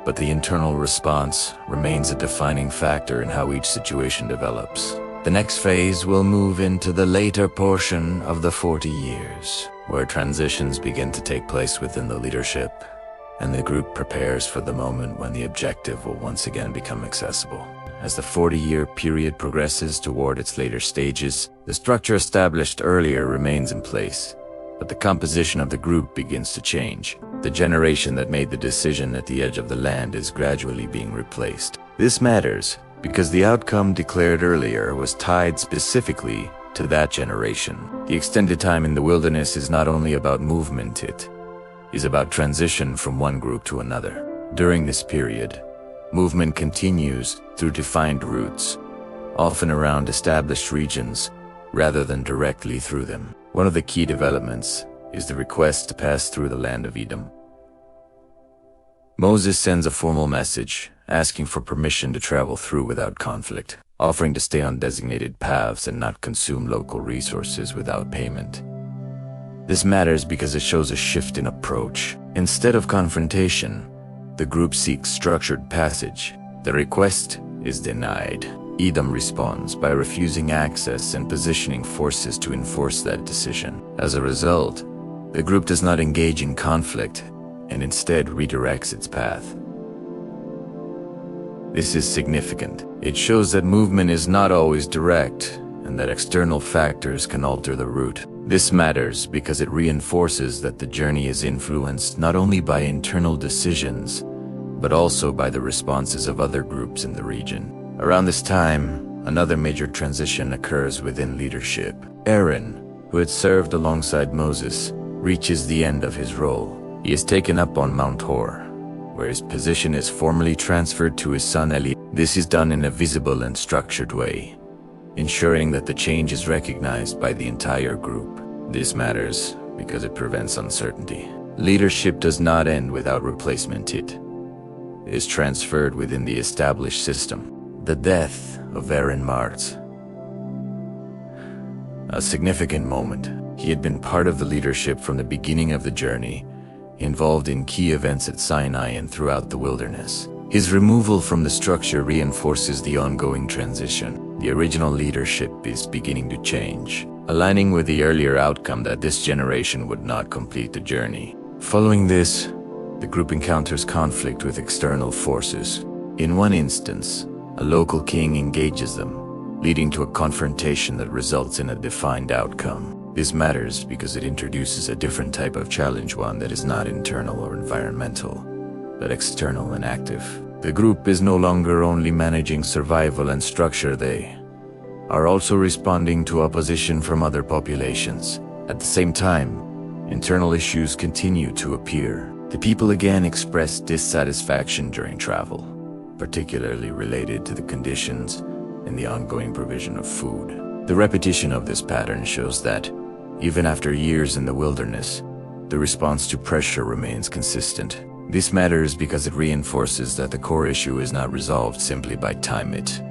but the internal response remains a defining factor in how each situation develops. The next phase will move into the later portion of the 40 years, where transitions begin to take place within the leadership, and the group prepares for the moment when the objective will once again become accessible. As the 40-year period progresses toward its later stages, the structure established earlier remains in place, but the composition of the group begins to change. The generation that made the decision at the edge of the land is gradually being replaced. This matters because the outcome declared earlier was tied specifically to that generation. The extended time in the wilderness is not only about movement, it is about transition from one group to another. During this period, movement continues through defined routes, often around established regions, rather than directly through them. One of the key developments is the request to pass through the land of Edom. Moses sends a formal message asking for permission to travel through without conflict, offering to stay on designated paths and not consume local resources without payment. This matters because it shows a shift in approach. Instead of confrontation, the group seeks structured passage. The request is denied. Edom responds by refusing access and positioning forces to enforce that decision. As a result, the group does not engage in conflict and instead redirects its path. This is significant. It shows that movement is not always direct, and that external factors can alter the route. This matters because it reinforces that the journey is influenced not only by internal decisions, but also by the responses of other groups in the region. Around this time, another major transition occurs within leadership. Aaron, who had served alongside Moses, reaches the end of his role. He is taken up on Mount Hor, where his position is formally transferred to his son Eli. This is done in a visible and structured way, ensuring that the change is recognized by the entire group. This matters because it prevents uncertainty. Leadership does not end without replacement. It is transferred within the established system. The death of Aaron marks a significant moment. He had been part of the leadership from the beginning of the journey, involved in key events at Sinai and throughout the wilderness. His removal from the structure reinforces the ongoing transition. The original leadership is beginning to change, aligning with the earlier outcome that this generation would not complete the journey. Following this, the group encounters conflict with external forces. In one instance, a local king engages them, leading to a confrontation that results in a defined outcome. This matters because it introduces a different type of challenge, one that is not internal or environmental, but external and active. The group is no longer only managing survival and structure, they are also responding to opposition from other populations. At the same time, internal issues continue to appear. The people again express dissatisfaction during travel, particularly related to the conditions and the ongoing provision of food. The repetition of this pattern shows that, even after years in the wilderness, the response to pressure remains consistent. This matters because it reinforces that the core issue is not resolved simply by time. It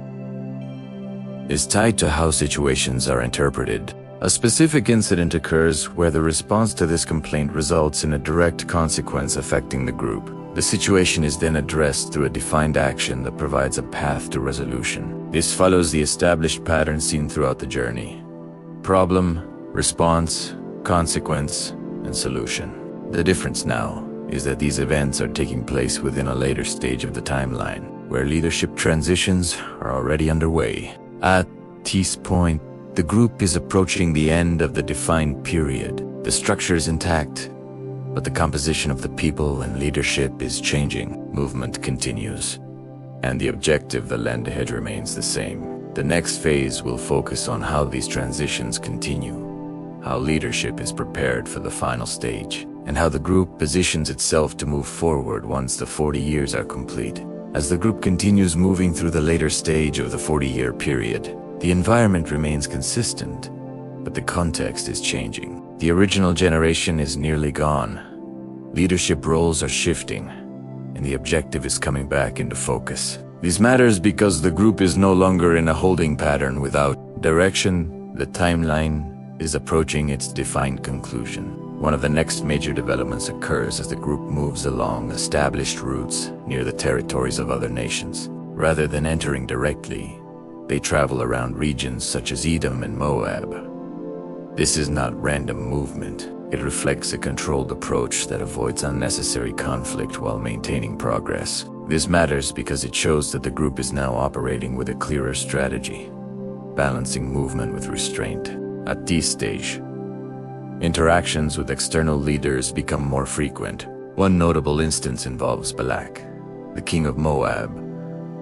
is tied to how situations are interpreted. A specific incident occurs where the response to this complaint results in a direct consequence affecting the group. The situation is then addressed through a defined action that provides a path to resolution. This follows the established pattern seen throughout the journey: problem, response, consequence, and solution. The difference now is that these events are taking place within a later stage of the timeline, where leadership transitions are already underway. At this point, the group is approaching the end of the defined period. The structure is intact, but the composition of the people and leadership is changing. Movement continues, and the objective, the land ahead, remains the same. The next phase will focus on how these transitions continue, how leadership is prepared for the final stage, and how the group positions itself to move forward once the 40 years are complete. As the group continues moving through the later stage of the 40-year period, the environment remains consistent, but the context is changing. The original generation is nearly gone. Leadership roles are shifting, and the objective is coming back into focus. This matters because the group is no longer in a holding pattern without direction. The timeline is approaching its defined conclusion. One of the next major developments occurs as the group moves along established routes near the territories of other nations. Rather than entering directly, they travel around regions such as Edom and Moab. This is not random movement. It reflects a controlled approach that avoids unnecessary conflict while maintaining progress. This matters because it shows that the group is now operating with a clearer strategy, balancing movement with restraint. At this stage, interactions with external leaders become more frequent. One notable instance involves Balak, the king of Moab,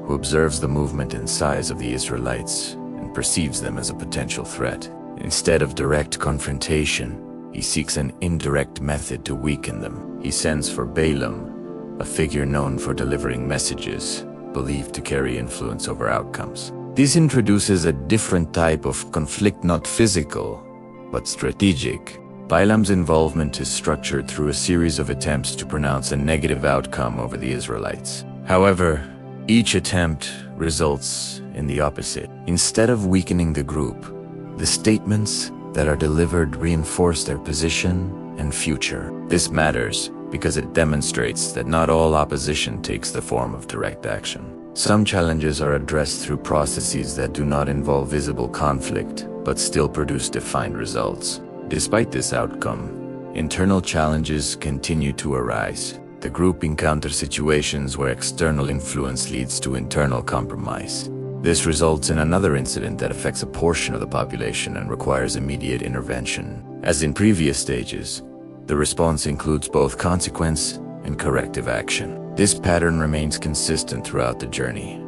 who observes the movement and size of the Israelites and perceives them as a potential threat. Instead of direct confrontation, he seeks an indirect method to weaken them. He sends for Balaam, a figure known for delivering messages, believed to carry influence over outcomes. This introduces a different type of conflict, not physical, but strategic. Balaam's involvement is structured through a series of attempts to pronounce a negative outcome over the Israelites. However, each attempt results in the opposite. Instead of weakening the group, the statements that are delivered reinforce their position and future. This matters because it demonstrates that not all opposition takes the form of direct action. Some challenges are addressed through processes that do not involve visible conflict, but still produce defined results. Despite this outcome, internal challenges continue to arise. The group encounters situations where external influence leads to internal compromise. This results in another incident that affects a portion of the population and requires immediate intervention. As in previous stages, the response includes both consequence and corrective action. This pattern remains consistent throughout the journey.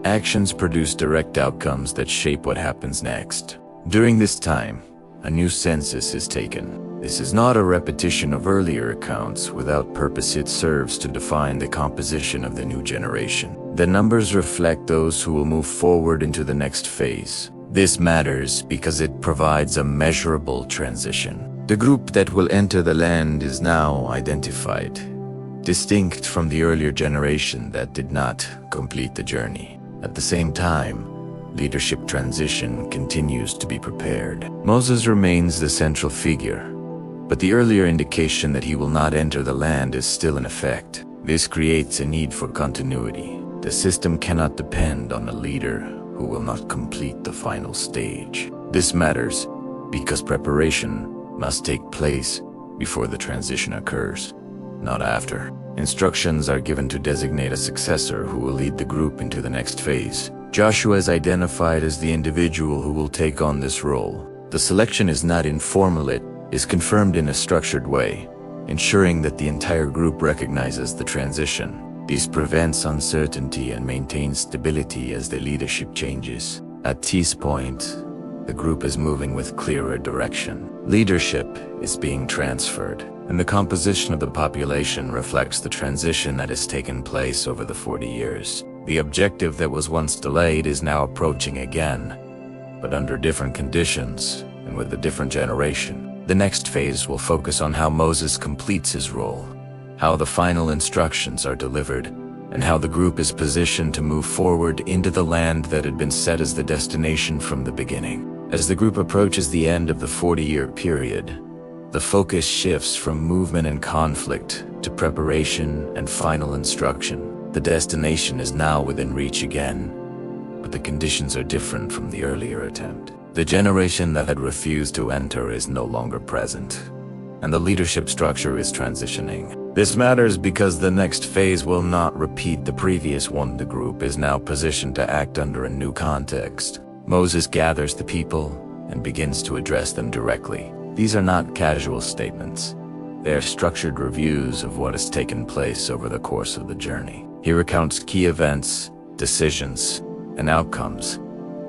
Actions produce direct outcomes that shape what happens next. During this time, a new census is taken. This is not a repetition of earlier accounts. Without purpose, it serves to define the composition of the new generation. The numbers reflect those who will move forward into the next phase. This matters because it provides a measurable transition. The group that will enter the land is now identified, distinct from the earlier generation that did not complete the journey. At the same time, leadership transition continues to be prepared. Moses remains the central figure, but the earlier indication that he will not enter the land is still in effect. This creates a need for continuity. The system cannot depend on a leader who will not complete the final stage. This matters because preparation must take place before the transition occurs, not after. Instructions are given to designate a successor who will lead the group into the next phase. Joshua is identified as the individual who will take on this role. The selection is not informal, it is confirmed in a structured way, ensuring that the entire group recognizes the transition. This prevents uncertainty and maintains stability as the leadership changes. At this point, the group is moving with clearer direction. Leadership is being transferred, and the composition of the population reflects the transition that has taken place over the 40 years. The objective that was once delayed is now approaching again, but under different conditions and with a different generation. The next phase will focus on how Moses completes his role, how the final instructions are delivered, and how the group is positioned to move forward into the land that had been set as the destination from the beginning. As the group approaches the end of the 40-year period, the focus shifts from movement and conflict to preparation and final instruction. The destination is now within reach again, but the conditions are different from the earlier attempt. The generation that had refused to enter is no longer present, and the leadership structure is transitioning. This matters because the next phase will not repeat the previous one. The group is now positioned to act under a new context. Moses gathers the people and begins to address them directly. These are not casual statements. They are structured reviews of what has taken place over the course of the journey. He recounts key events, decisions, and outcomes,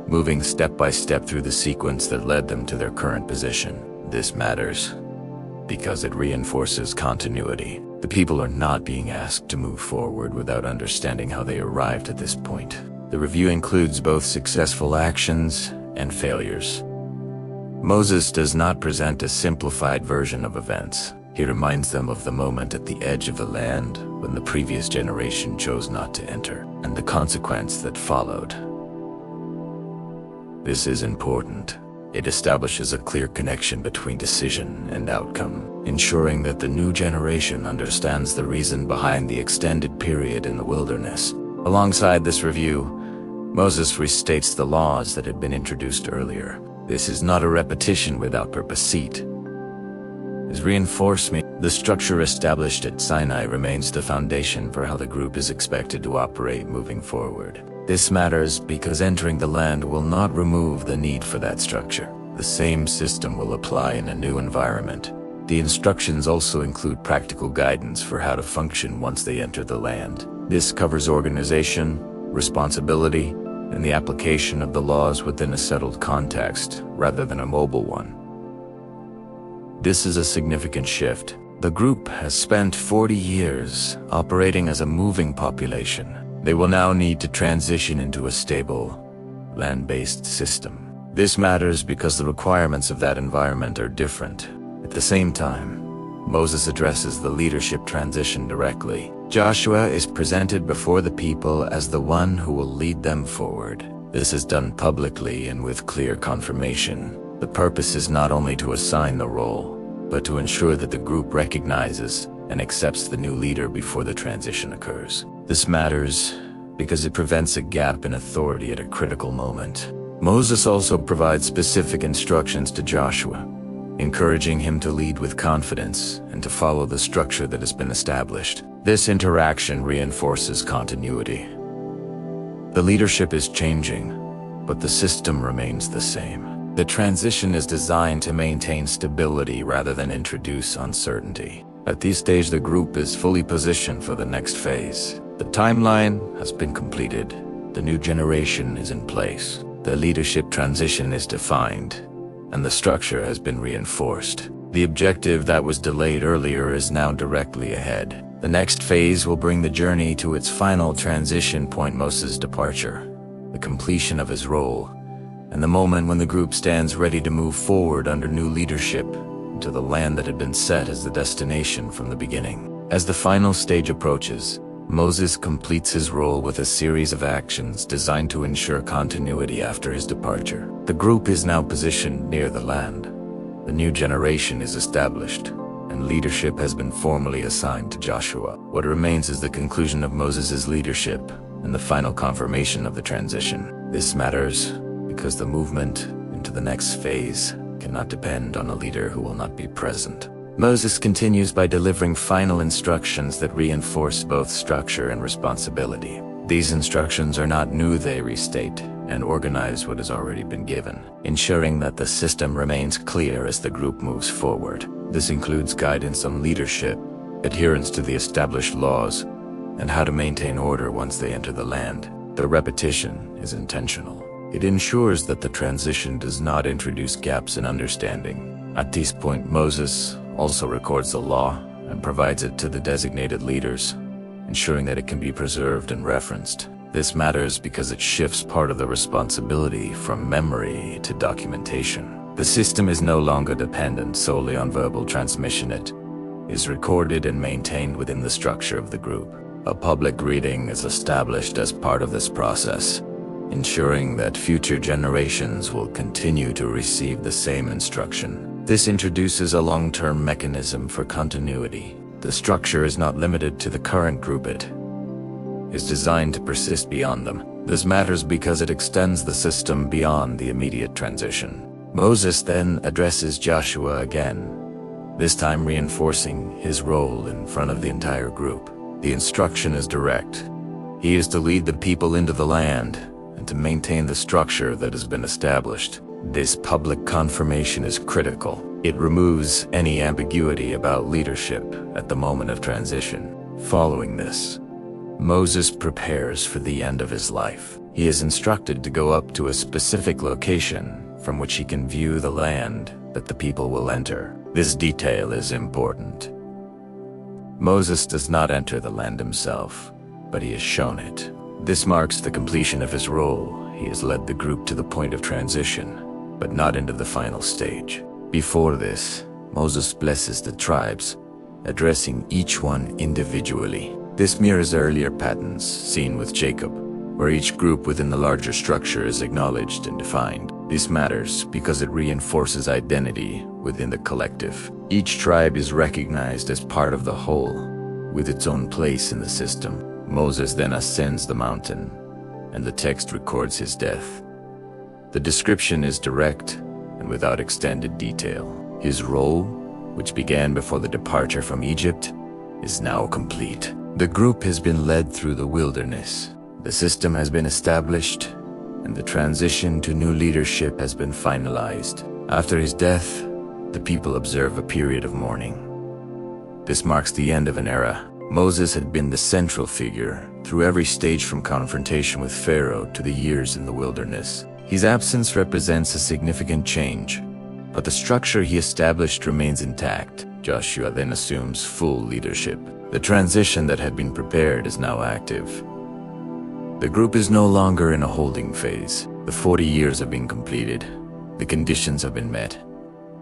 moving step by step through the sequence that led them to their current position. This matters because it reinforces continuity. The people are not being asked to move forward without understanding how they arrived at this point. The review includes both successful actions and failures. Moses does not present a simplified version of events. He reminds them of the moment at the edge of the land when the previous generation chose not to enter, and the consequence that followed. This is important. It establishes a clear connection between decision and outcome, ensuring that the new generation understands the reason behind the extended period in the wilderness. Alongside this review, Moses restates the laws that had been introduced earlier. This is not a repetition without purpose. As reinforcement, the structure established at Sinai remains the foundation for how the group is expected to operate moving forward. This matters because entering the land will not remove the need for that structure. The same system will apply in a new environment. The instructions also include practical guidance for how to function once they enter the land. This covers organization, responsibility, and the application of the laws within a settled context rather than a mobile one. This is a significant shift. The group has spent 40 years operating as a moving population. They will now need to transition into a stable, land-based system. This matters because the requirements of that environment are different. At the same time, Moses addresses the leadership transition directly. Joshua is presented before the people as the one who will lead them forward. This is done publicly and with clear confirmation. The purpose is not only to assign the role, but to ensure that the group recognizes and accepts the new leader before the transition occurs. This matters because it prevents a gap in authority at a critical moment. Moses also provides specific instructions to Joshua, encouraging him to lead with confidence and to follow the structure that has been established. This interaction reinforces continuity. The leadership is changing, but the system remains the same. The transition is designed to maintain stability rather than introduce uncertainty. At this stage, the group is fully positioned for the next phase. The timeline has been completed. The new generation is in place. The leadership transition is defined, and the structure has been reinforced. The objective that was delayed earlier is now directly ahead. The next phase will bring the journey to its final transition point: Moses' departure, the completion of his role, and the moment when the group stands ready to move forward under new leadership into the land that had been set as the destination from the beginning. As the final stage approaches, Moses completes his role with a series of actions designed to ensure continuity after his departure. The group is now positioned near the land. The new generation is established, and leadership has been formally assigned to Joshua. What remains is the conclusion of Moses' leadership and the final confirmation of the transition. This matters because the movement into the next phase cannot depend on a leader who will not be present. Moses continues by delivering final instructions that reinforce both structure and responsibility. These instructions are not new, they restate and organize what has already been given, ensuring that the system remains clear as the group moves forward. This includes guidance on leadership, adherence to the established laws, and how to maintain order once they enter the land. The repetition is intentional. It ensures that the transition does not introduce gaps in understanding. At this point, Moses also records the law and provides it to the designated leaders, ensuring that it can be preserved and referenced. This matters because it shifts part of the responsibility from memory to documentation. The system is no longer dependent solely on verbal transmission. It is recorded and maintained within the structure of the group. A public reading is established as part of this process, ensuring that future generations will continue to receive the same instruction. This introduces a long-term mechanism for continuity. The structure is not limited to the current group. It is designed to persist beyond them. This matters because it extends the system beyond the immediate transition. Moses then addresses Joshua again, this time reinforcing his role in front of the entire group. The instruction is direct. He is to lead the people into the land and to maintain the structure that has been established. This public confirmation is critical. It removes any ambiguity about leadership at the moment of transition. Following this, Moses prepares for the end of his life. He is instructed to go up to a specific location from which he can view the land that the people will enter. This detail is important. Moses does not enter the land himself, but he is shown it. This marks the completion of his role. He has led the group to the point of transition, but not into the final stage. Before this, Moses blesses the tribes, addressing each one individually. This mirrors earlier patterns seen with Jacob, where each group within the larger structure is acknowledged and defined. This matters because it reinforces identity within the collective. Each tribe is recognized as part of the whole, with its own place in the system. Moses then ascends the mountain, and the text records his death. The description is direct and without extended detail. His role, which began before the departure from Egypt, is now complete. The group has been led through the wilderness. The system has been established, and the transition to new leadership has been finalized. After his death, the people observe a period of mourning. This marks the end of an era. Moses had been the central figure through every stage, from confrontation with Pharaoh to the years in the wilderness. His absence represents a significant change, but the structure he established remains intact. Joshua then assumes full leadership. The transition that had been prepared is now active. The group is no longer in a holding phase. The 40 years have been completed, the conditions have been met,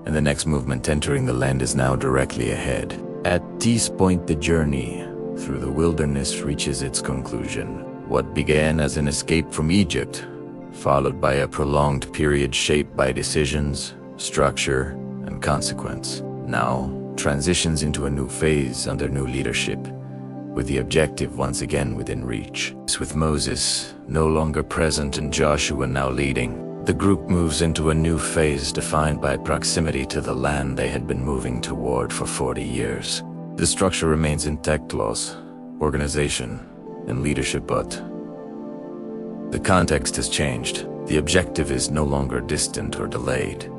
and the next movement entering the land is now directly ahead. At this point, the journey through the wilderness reaches its conclusion. What began as an escape from Egypt, followed by a prolonged period shaped by decisions, structure, and consequence, now transitions into a new phase under new leadership, with the objective once again within reach. With Moses no longer present and Joshua now leading, the group moves into a new phase defined by proximity to the land they had been moving toward for 40 years. The structure remains intact: laws, organization, and leadership, but The context has changed. The objective is no longer distant or delayed.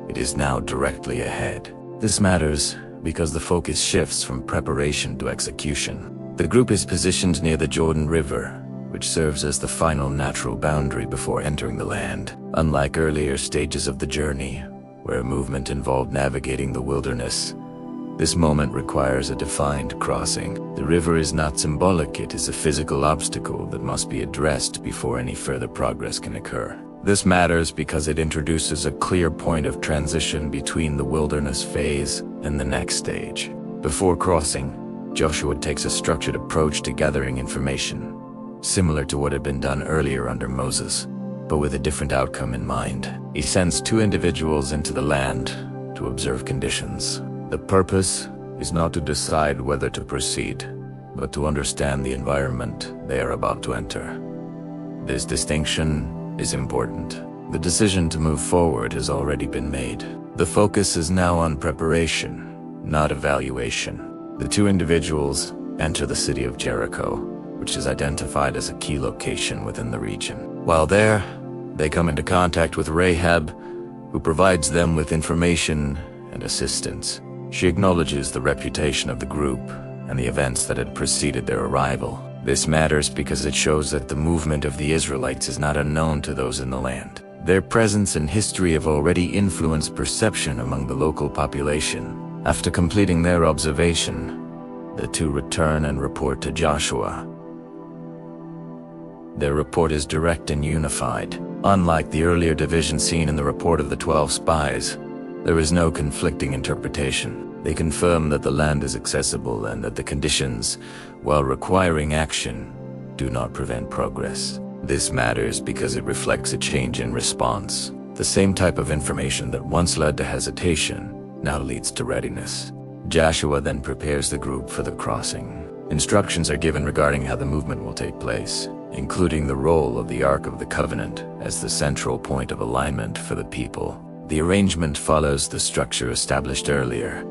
It is now directly ahead. This matters because the focus shifts from preparation to execution. The group is positioned near the Jordan River, which serves as the final natural boundary before entering the land. Unlike earlier stages of the journey, where movement involved navigating the wilderness, this moment requires a defined crossing. The river is not symbolic, it is a physical obstacle that must be addressed before any further progress can occur. This matters because it introduces a clear point of transition between the wilderness phase and the next stage. Before crossing, Joshua takes a structured approach to gathering information, similar to what had been done earlier under Moses, but with a different outcome in mind. He sends 2 individuals into the land to observe conditions. The purpose is not to decide whether to proceed, but to understand the environment they are about to enter. This distinction is important. The decision to move forward has already been made. The focus is now on preparation, not evaluation. The 2 individuals enter the city of Jericho, which is identified as a key location within the region. While there, they come into contact with Rahab, who provides them with information and assistance. She acknowledges the reputation of the group and the events that had preceded their arrival. This matters because it shows that the movement of the Israelites is not unknown to those in the land. Their presence and history have already influenced perception among the local population. After completing their observation, the 2 return and report to Joshua. Their report is direct and unified. Unlike the earlier division seen in the report of the 12 spies, there is no conflicting interpretation. They confirm that the land is accessible and that the conditions, while requiring action, do not prevent progress. This matters because it reflects a change in response. The same type of information that once led to hesitation now leads to readiness. Joshua then prepares the group for the crossing. Instructions are given regarding how the movement will take place, including the role of the Ark of the Covenant as the central point of alignment for the people. The arrangement follows the structure established earlier,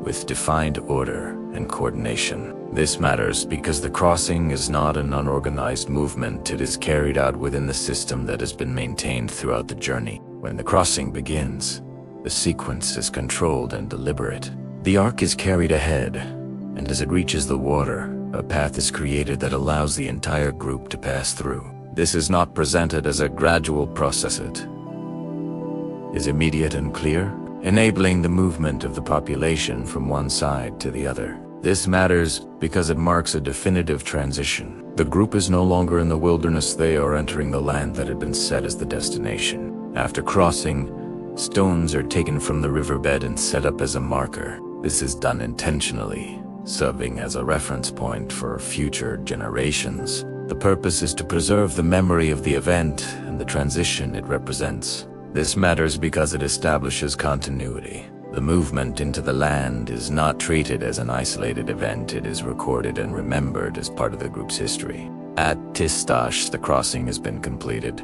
with defined order and coordination. This matters because the crossing is not an unorganized movement, it is carried out within the system that has been maintained throughout the journey. When the crossing begins, the sequence is controlled and deliberate. The ark is carried ahead, and as it reaches the water, a path is created that allows the entire group to pass through. This is not presented as a gradual process, it is immediate and clear, enabling the movement of the population from one side to the other. This matters because it marks a definitive transition. The group is no longer in the wilderness, they are entering the land that had been set as the destination. After crossing, stones are taken from the riverbed and set up as a marker. This is done intentionally, serving as a reference point for future generations. The purpose is to preserve the memory of the event and the transition it represents. This matters because it establishes continuity. The movement into the land is not treated as an isolated event, it is recorded and remembered as part of the group's history. At Tistash, the crossing has been completed,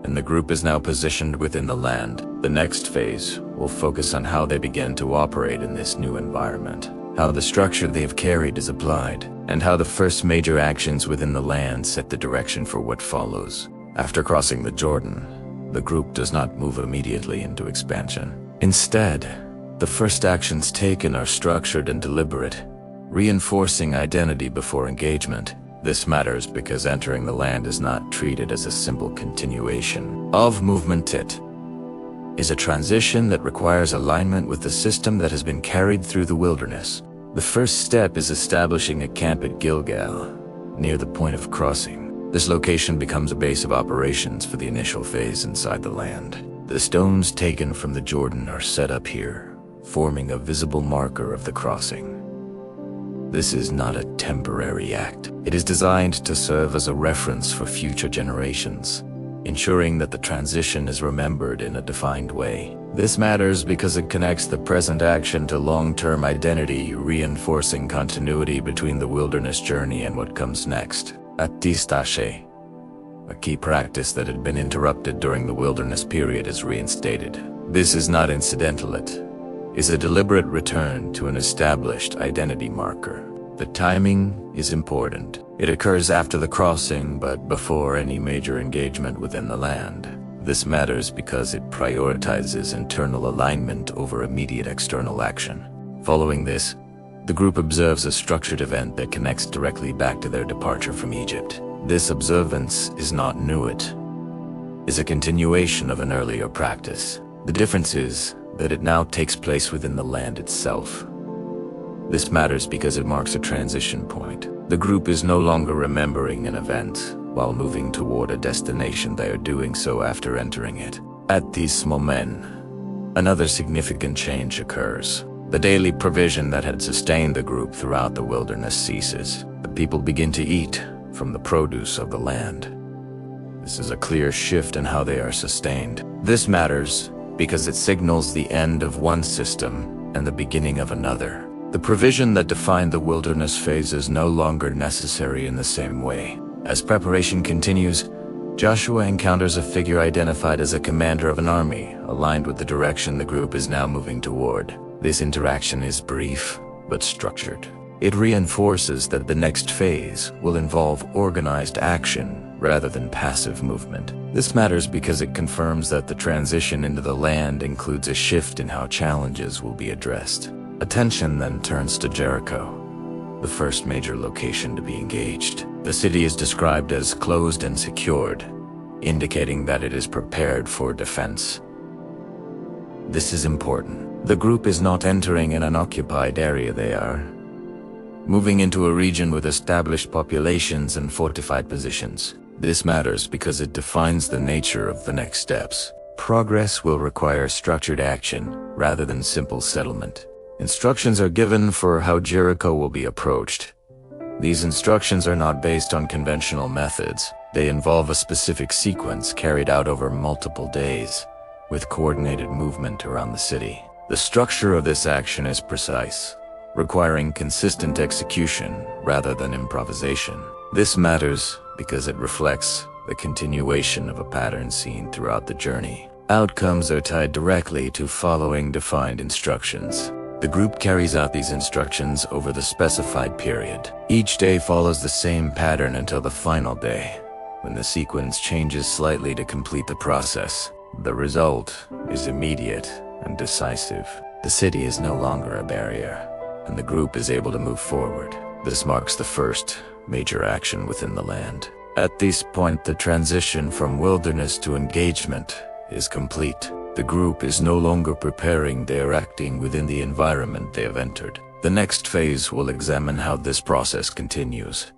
and the group is now positioned within the land. The next phase will focus on how they begin to operate in this new environment, how the structure they have carried is applied, and how the first major actions within the land set the direction for what follows. After crossing the Jordan, the group does not move immediately into expansion. Instead, the first actions taken are structured and deliberate, reinforcing identity before engagement. This matters because entering the land is not treated as a simple continuation of movement. It is a transition that requires alignment with the system that has been carried through the wilderness. The first step is establishing a camp at Gilgal, near the point of crossing. This location becomes a base of operations for the initial phase inside the land. The stones taken from the Jordan are set up here, forming a visible marker of the crossing. This is not a temporary act. It is designed to serve as a reference for future generations, ensuring that the transition is remembered in a defined way. This matters because it connects the present action to long-term identity, reinforcing continuity between the wilderness journey and what comes next. At Tistashe, a key practice that had been interrupted during the wilderness period is reinstated. This is not incidental, it is a deliberate return to an established identity marker. The timing is important. It occurs after the crossing, but before any major engagement within the land. This matters because it prioritizes internal alignment over immediate external action. Following this, the group observes a structured event that connects directly back to their departure from Egypt. This observance is not new, it is a continuation of an earlier practice. The difference is that it now takes place within the land itself. This matters because it marks a transition point. The group is no longer remembering an event while moving toward a destination. They are doing so after entering it. At this moment, another significant change occurs. The daily provision that had sustained the group throughout the wilderness ceases. The people begin to eat from the produce of the land. This is a clear shift in how they are sustained. This matters because it signals the end of one system and the beginning of another. The provision that defined the wilderness phase is no longer necessary in the same way. As preparation continues, Joshua encounters a figure identified as a commander of an army, aligned with the direction the group is now moving toward. This interaction is brief, but structured. It reinforces that the next phase will involve organized action rather than passive movement. This matters because it confirms that the transition into the land includes a shift in how challenges will be addressed. Attention then turns to Jericho, the first major location to be engaged. The city is described as closed and secured, indicating that it is prepared for defense. This is important. The group is not entering an unoccupied area. They are moving into a region with established populations and fortified positions. This matters because it defines the nature of the next steps. Progress will require structured action rather than simple settlement. Instructions are given for how Jericho will be approached. These instructions are not based on conventional methods. They involve a specific sequence carried out over multiple days, with coordinated movement around the city. The structure of this action is precise, requiring consistent execution rather than improvisation. This matters because it reflects the continuation of a pattern seen throughout the journey. Outcomes are tied directly to following defined instructions. The group carries out these instructions over the specified period. Each day follows the same pattern until the final day, when the sequence changes slightly to complete the process. The result is immediate and decisive. The city is no longer a barrier, and the group is able to move forward. This marks the first major action within the land. At this point, the transition from wilderness to engagement is complete. The group is no longer preparing, they are acting within the environment they have entered. The next phase will examine how this process continues,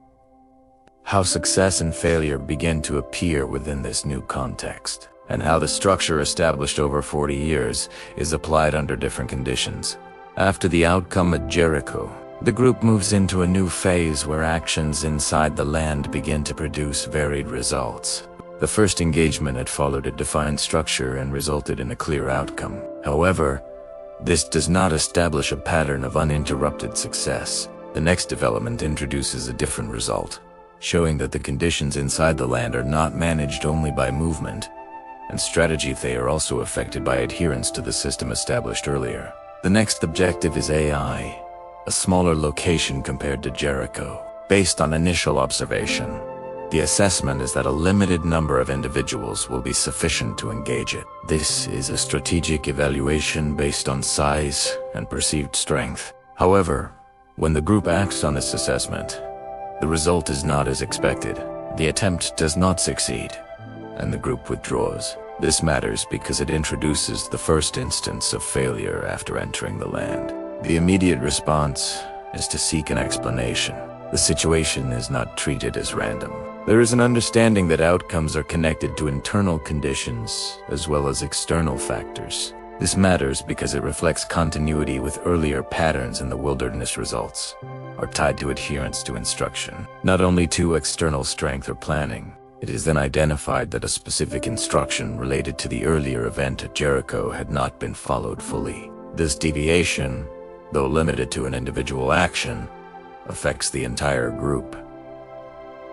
how success and failure begin to appear within this new context, and how the structure established over 40 years is applied under different conditions. After the outcome at Jericho, the group moves into a new phase where actions inside the land begin to produce varied results. The first engagement had followed a defined structure and resulted in a clear outcome. However, this does not establish a pattern of uninterrupted success. The next development introduces a different result, showing that the conditions inside the land are not managed only by movement and strategy. They are also affected by adherence to the system established earlier. The next objective is AI, a smaller location compared to Jericho. Based on initial observation, the assessment is that a limited number of individuals will be sufficient to engage it. This is a strategic evaluation based on size and perceived strength. However, when the group acts on this assessment, the result is not as expected. The attempt does not succeed, and the group withdraws. This matters because it introduces the first instance of failure after entering the land. The immediate response is to seek an explanation. The situation is not treated as random. There is an understanding that outcomes are connected to internal conditions as well as external factors. This matters because it reflects continuity with earlier patterns, and the wilderness results are tied to adherence to instruction, not only to external strength or planning. It is then identified that a specific instruction related to the earlier event at Jericho had not been followed fully. This deviation, though limited to an individual action, affects the entire group.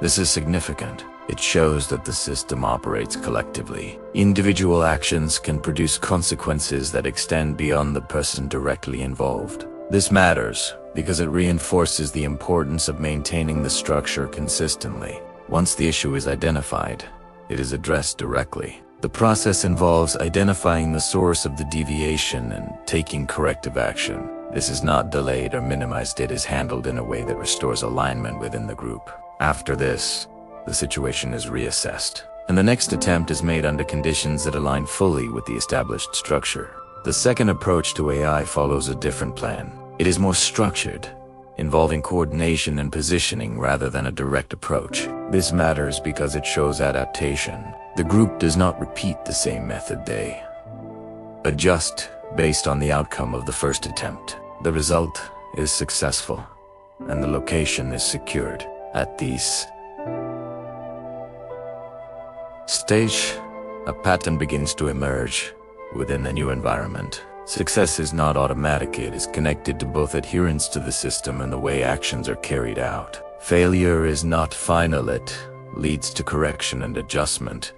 This is significant. It shows that the system operates collectively. Individual actions can produce consequences that extend beyond the person directly involved. This matters because it reinforces the importance of maintaining the structure consistently. Once the issue is identified, it is addressed directly. The process involves identifying the source of the deviation and taking corrective action. This is not delayed or minimized. It is handled in a way that restores alignment within the group. After this, the situation is reassessed, and the next attempt is made under conditions that align fully with the established structure. The second approach to AI follows a different plan. It is more structured, involving coordination and positioning rather than a direct approach. This matters because it shows adaptation. The group does not repeat the same method. They adjust based on the outcome of the first attempt. The result is successful, and the location is secured. At this stage, a pattern begins to emerge within the new environment. Success is not automatic. It is connected to both adherence to the system and the way actions are carried out. Failure is not final. It leads to correction and adjustment,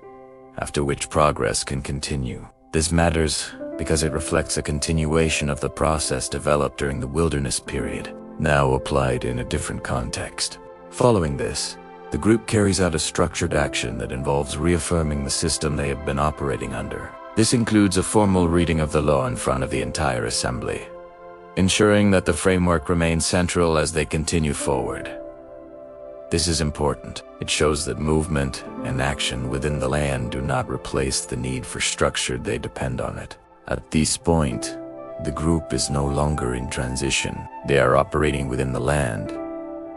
after which progress can continue. This matters because it reflects a continuation of the process developed during the wilderness period, now applied in a different context. Following this, the group carries out a structured action that involves reaffirming the system they have been operating under. This includes a formal reading of the law in front of the entire assembly, ensuring that the framework remains central as they continue forward. This is important. It shows that movement and action within the land do not replace the need for structure. They depend on it. At this point, the group is no longer in transition. They are operating within the land,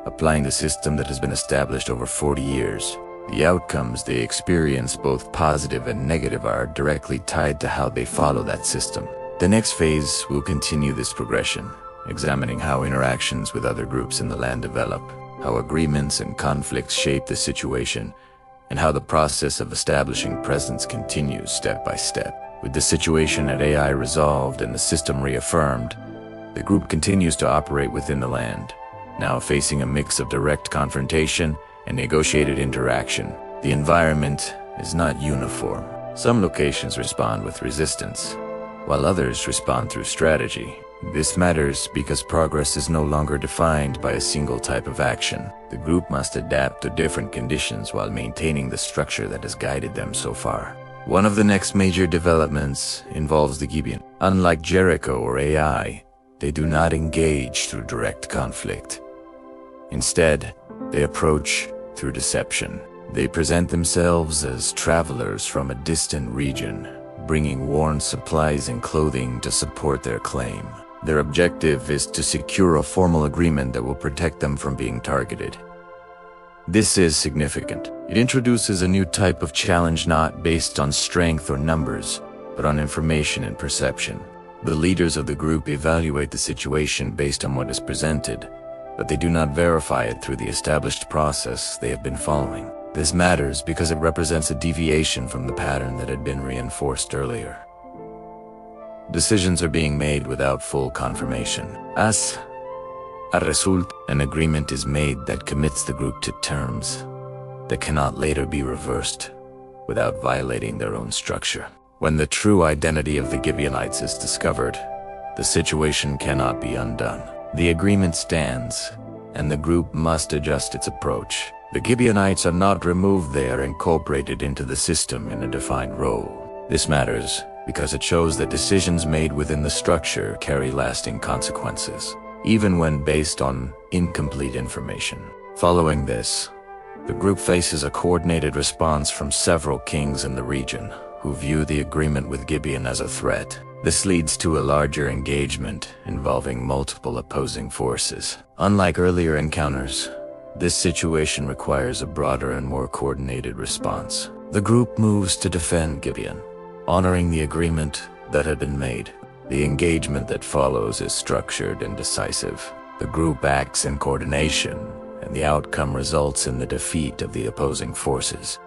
applying the system that has been established over 40 years. The outcomes they experience, both positive and negative, are directly tied to how they follow that system. The next phase will continue this progression, examining how interactions with other groups in the land develop, how agreements and conflicts shape the situation, and how the process of establishing presence continues step by step. With the situation at AI resolved and the system reaffirmed, the group continues to operate within the land, now facing a mix of direct confrontation and negotiated interaction. The environment is not uniform. Some locations respond with resistance, while others respond through strategy. This matters because progress is no longer defined by a single type of action. The group must adapt to different conditions while maintaining the structure that has guided them so far. One of the next major developments involves the Gibeon. Unlike Jericho or AI, they do not engage through direct conflict. Instead, they approach through deception. They present themselves as travelers from a distant region, bringing worn supplies and clothing to support their claim. Their objective is to secure a formal agreement that will protect them from being targeted. This is significant. It introduces a new type of challenge not based on strength or numbers, but on information and perception. The leaders of the group evaluate the situation based on what is presented, but they do not verify it through the established process they have been following. This matters because it represents a deviation from the pattern that had been reinforced earlier. Decisions are being made without full confirmation. As a result, an agreement is made that commits the group to terms that cannot later be reversed without violating their own structure. When the true identity of the Gibeonites is discovered, the situation cannot be undone. The agreement stands, and the group must adjust its approach. The Gibeonites are not removed. They are incorporated into the system in a defined role. This matters because it shows that decisions made within the structure carry lasting consequences, even when based on incomplete information. Following this, the group faces a coordinated response from several kings in the region who view the agreement with Gibeon as a threat. This leads to a larger engagement involving multiple opposing forces. Unlike earlier encounters, this situation requires a broader and more coordinated response. The group moves to defend Gibeon, honoring the agreement that had been made. The engagement that follows is structured and decisive. The group acts in coordination, and the outcome results in the defeat of the opposing forces.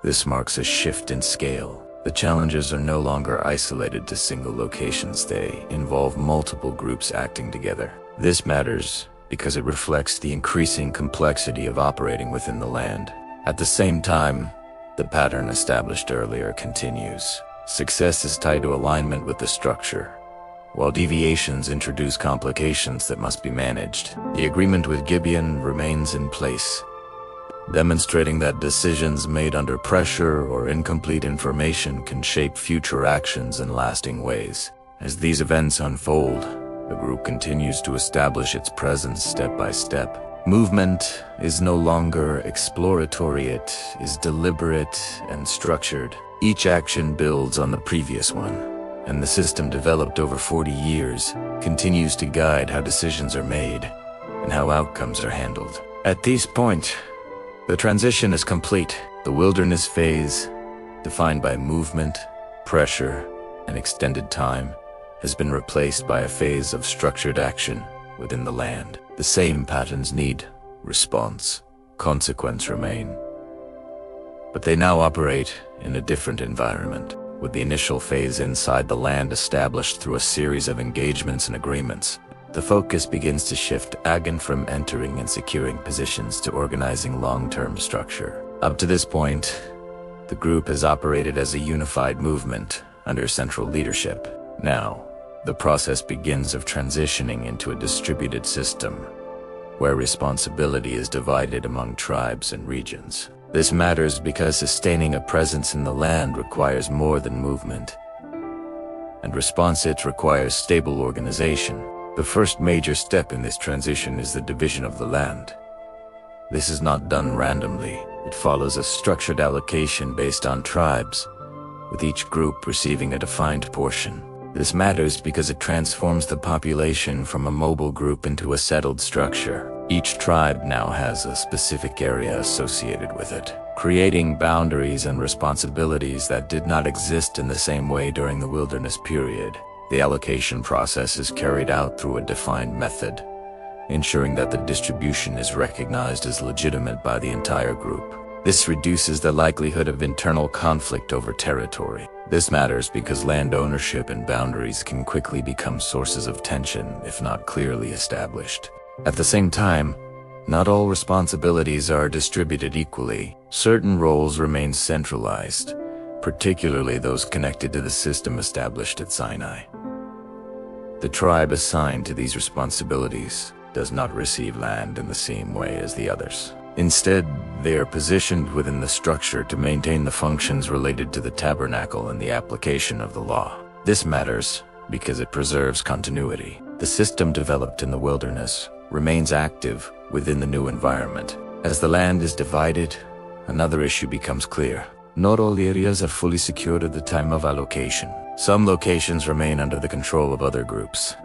This marks a shift in scale. The challenges are no longer isolated to single locations. They involve multiple groups acting together. This matters because it reflects the increasing complexity of operating within the land. At the same time, the pattern established earlier continues. Success is tied to alignment with the structure, while deviations introduce complications that must be managed. The agreement with Gibeon remains in place, demonstrating that decisions made under pressure or incomplete information can shape future actions in lasting ways. As these events unfold, the group continues to establish its presence step by step. Movement is no longer exploratory, it is deliberate and structured. Each action builds on the previous one, and the system developed over 40 years continues to guide how decisions are made and how outcomes are handled. At this point, the transition is complete. The wilderness phase, defined by movement, pressure, and extended time, has been replaced by a phase of structured action within the land. The same patterns, need, response, consequence remain, but they now operate in a different environment, with the initial phase inside the land established through a series of engagements and agreements. The focus begins to shift again from entering and securing positions to organizing long-term structure. Up to this point, the group has operated as a unified movement under central leadership. Now, the process begins of transitioning into a distributed system, where responsibility is divided among tribes and regions. This matters because sustaining a presence in the land requires more than movement, and response it requires stable organization. The first major step in this transition is the division of the land. This is not done randomly. It follows a structured allocation based on tribes, with each group receiving a defined portion. This matters because it transforms the population from a mobile group into a settled structure. Each tribe now has a specific area associated with it, creating boundaries and responsibilities that did not exist in the same way during the wilderness period. The allocation process is carried out through a defined method, ensuring that the distribution is recognized as legitimate by the entire group. This reduces the likelihood of internal conflict over territory. This matters because land ownership and boundaries can quickly become sources of tension if not clearly established. At the same time, not all responsibilities are distributed equally. Certain roles remain centralized, particularly those connected to the system established at Sinai. The tribe assigned to these responsibilities does not receive land in the same way as the others. Instead, they are positioned within the structure to maintain the functions related to the tabernacle and the application of the law. This matters because it preserves continuity. The system developed in the wilderness remains active within the new environment. As the land is divided, another issue becomes clear. Not all areas are fully secured at the time of allocation. Some locations remain under the control of other groups,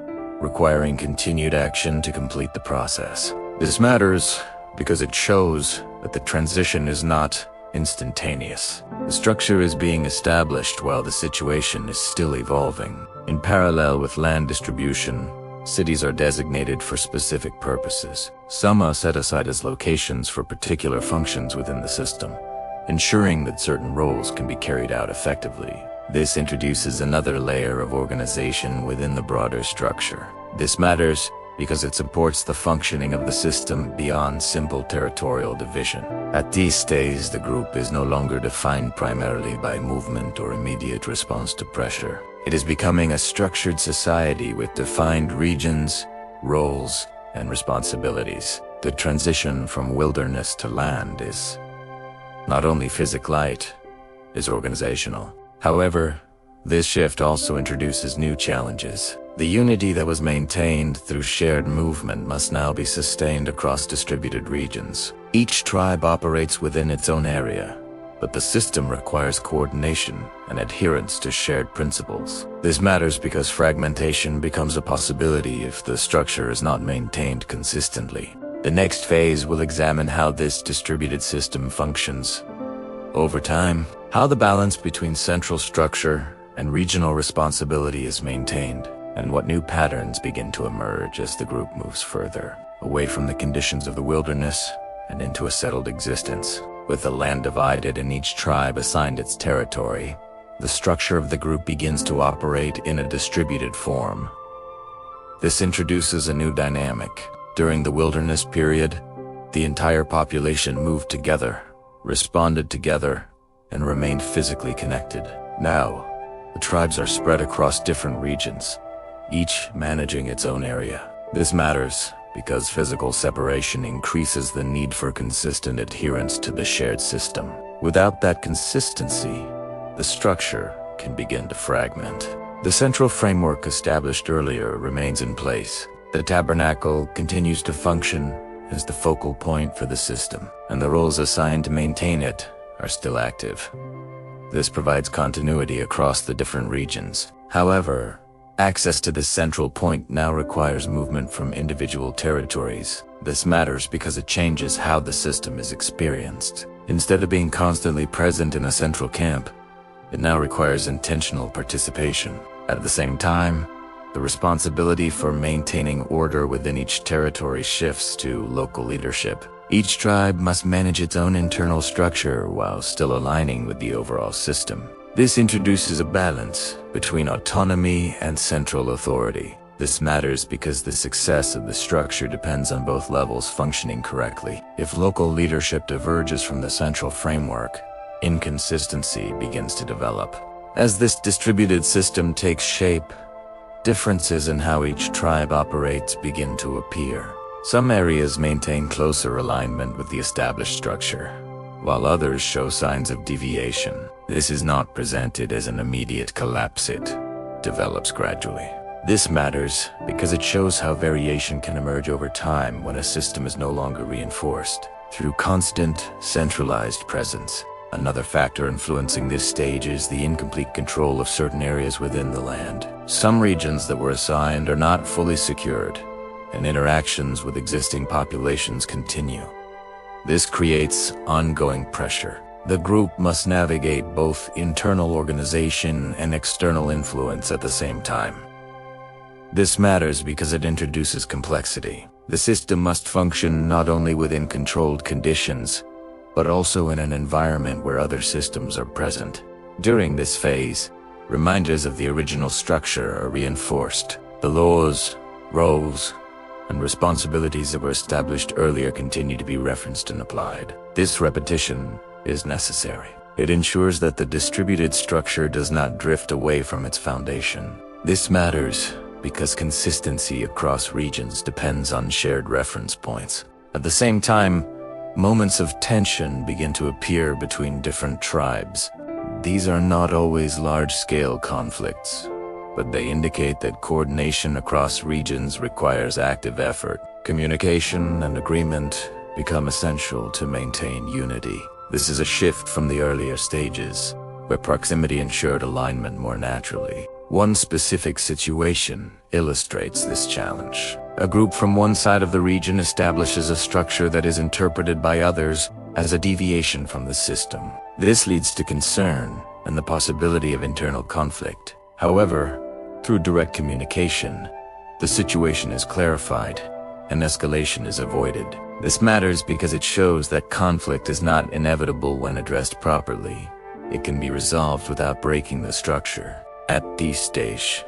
requiring continued action to complete the process. This matters because it shows that the transition is not instantaneous. The structure is being established while the situation is still evolving. In parallel with land distribution, cities are designated for specific purposes. Some are set aside as locations for particular functions within the system, ensuring that certain roles can be carried out effectively. This introduces another layer of organization within the broader structure. This matters because it supports the functioning of the system beyond simple territorial division. At these stages, the group is no longer defined primarily by movement or immediate response to pressure. It is becoming a structured society with defined regions, roles, and responsibilities. The transition from wilderness to land is not only physical, it is organizational. However, this shift also introduces new challenges. The unity that was maintained through shared movement must now be sustained across distributed regions. Each tribe operates within its own area, but the system requires coordination and adherence to shared principles. This matters because fragmentation becomes a possibility if the structure is not maintained consistently. The next phase will examine how this distributed system functions over time, how the balance between central structure and regional responsibility is maintained, and what new patterns begin to emerge as the group moves further away from the conditions of the wilderness and into a settled existence. With the land divided and each tribe assigned its territory, the structure of the group begins to operate in a distributed form. This introduces a new dynamic. During the wilderness period, the entire population moved together, responded together, and remained physically connected. Now, the tribes are spread across different regions, each managing its own area. This matters because physical separation increases the need for consistent adherence to the shared system. Without that consistency, the structure can begin to fragment. The central framework established earlier remains in place. The tabernacle continues to function as the focal point for the system, and the roles assigned to maintain it are still active. This provides continuity across the different regions. However, access to this central point now requires movement from individual territories. This matters because it changes how the system is experienced. Instead of being constantly present in a central camp, it now requires intentional participation. At the same time, the responsibility for maintaining order within each territory shifts to local leadership. Each tribe must manage its own internal structure while still aligning with the overall system. This introduces a balance between autonomy and central authority. This matters because the success of the structure depends on both levels functioning correctly. If local leadership diverges from the central framework, inconsistency begins to develop. As this distributed system takes shape, differences in how each tribe operates begin to appear. Some areas maintain closer alignment with the established structure, while others show signs of deviation. This is not presented as an immediate collapse, it develops gradually. This matters because it shows how variation can emerge over time when a system is no longer reinforced through constant, centralized presence. Another factor influencing this stage is the incomplete control of certain areas within the land. Some regions that were assigned are not fully secured, and interactions with existing populations continue. This creates ongoing pressure. The group must navigate both internal organization and external influence at the same time. This matters because it introduces complexity. The system must function not only within controlled conditions, but also in an environment where other systems are present. During this phase, reminders of the original structure are reinforced. The laws, roles, and responsibilities that were established earlier continue to be referenced and applied. This repetition is necessary. It ensures that the distributed structure does not drift away from its foundation. This matters because consistency across regions depends on shared reference points. At the same time, moments of tension begin to appear between different tribes. These are not always large-scale conflicts, but they indicate that coordination across regions requires active effort. Communication and agreement become essential to maintain unity. This is a shift from the earlier stages, where proximity ensured alignment more naturally. One specific situation illustrates this challenge. A group from one side of the region establishes a structure that is interpreted by others as a deviation from the system. This leads to concern and the possibility of internal conflict. However, through direct communication, the situation is clarified and escalation is avoided. This matters because it shows that conflict is not inevitable when addressed properly. It can be resolved without breaking the structure. At this stage,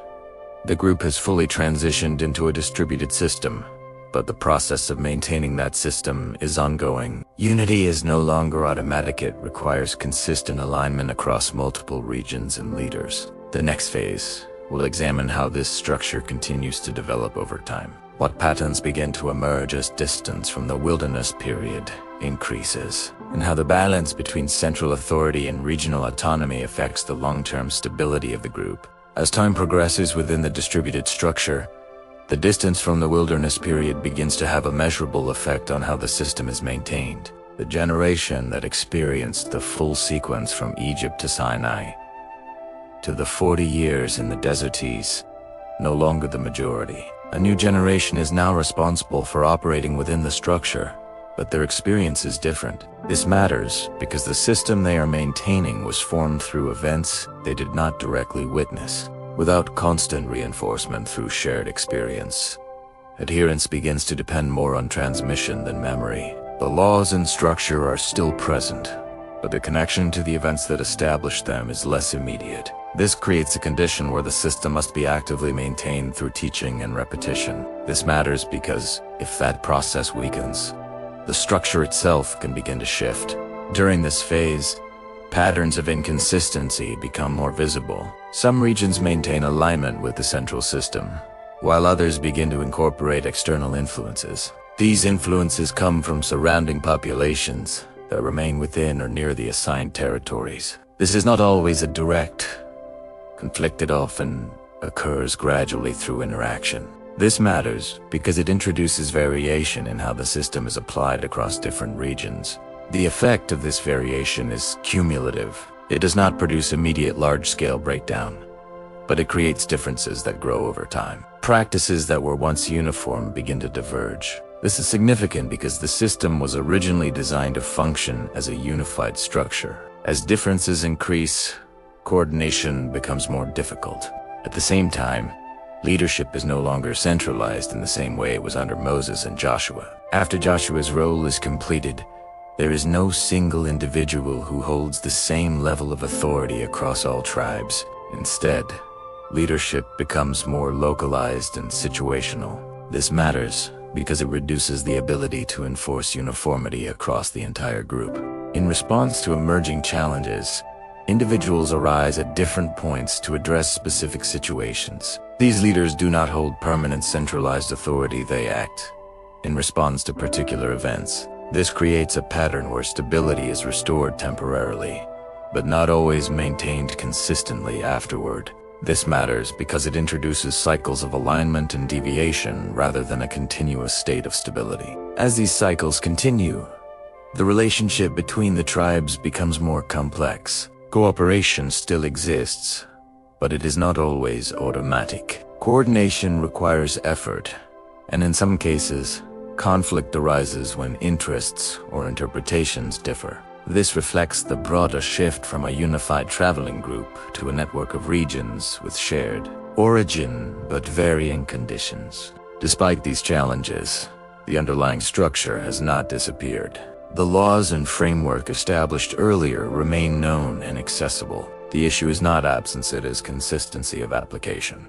the group has fully transitioned into a distributed system, but the process of maintaining that system is ongoing. Unity is no longer automatic. It requires consistent alignment across multiple regions and leaders. The next phase will examine how this structure continues to develop over time. What patterns begin to emerge as distance from the wilderness period increases, and how the balance between central authority and regional autonomy affects the long-term stability of the group. As time progresses within the distributed structure, the distance from the wilderness period begins to have a measurable effect on how the system is maintained. The generation that experienced the full sequence from Egypt to Sinai, to the 40 years in the deserts, no longer the majority. A new generation is now responsible for operating within the structure, but their experience is different. This matters because the system they are maintaining was formed through events they did not directly witness. Without constant reinforcement through shared experience, adherence begins to depend more on transmission than memory. The laws and structure are still present, but the connection to the events that established them is less immediate. This creates a condition where the system must be actively maintained through teaching and repetition. This matters because if that process weakens, the structure itself can begin to shift. During this phase, patterns of inconsistency become more visible. Some regions maintain alignment with the central system, while others begin to incorporate external influences. These influences come from surrounding populations that remain within or near the assigned territories. This is not always a direct conflict. It often occurs gradually through interaction. This matters because it introduces variation in how the system is applied across different regions. The effect of this variation is cumulative. It does not produce immediate large-scale breakdown, but it creates differences that grow over time. Practices that were once uniform begin to diverge. This is significant because the system was originally designed to function as a unified structure. As differences increase, coordination becomes more difficult. At the same time, leadership is no longer centralized in the same way it was under Moses and Joshua. After Joshua's role is completed, there is no single individual who holds the same level of authority across all tribes. Instead, leadership becomes more localized and situational. This matters because it reduces the ability to enforce uniformity across the entire group. In response to emerging challenges, individuals arise at different points to address specific situations. These leaders do not hold permanent centralized authority. They act in response to particular events. This creates a pattern where stability is restored temporarily, but not always maintained consistently afterward. This matters because it introduces cycles of alignment and deviation rather than a continuous state of stability. As these cycles continue, the relationship between the tribes becomes more complex. Cooperation still exists, but it is not always automatic. Coordination requires effort, and in some cases, conflict arises when interests or interpretations differ. This reflects the broader shift from a unified traveling group to a network of regions with shared origin but varying conditions. Despite these challenges, the underlying structure has not disappeared. The laws and framework established earlier remain known and accessible. The issue is not absence, it is consistency of application.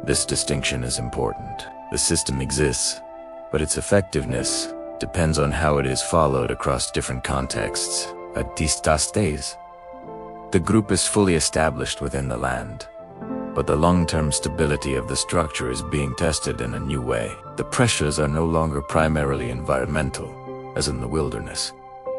This distinction is important. The system exists, but its effectiveness depends on how it is followed across different contexts. At these days, the group is fully established within the land, but the long-term stability of the structure is being tested in a new way. The pressures are no longer primarily environmental, as in the wilderness,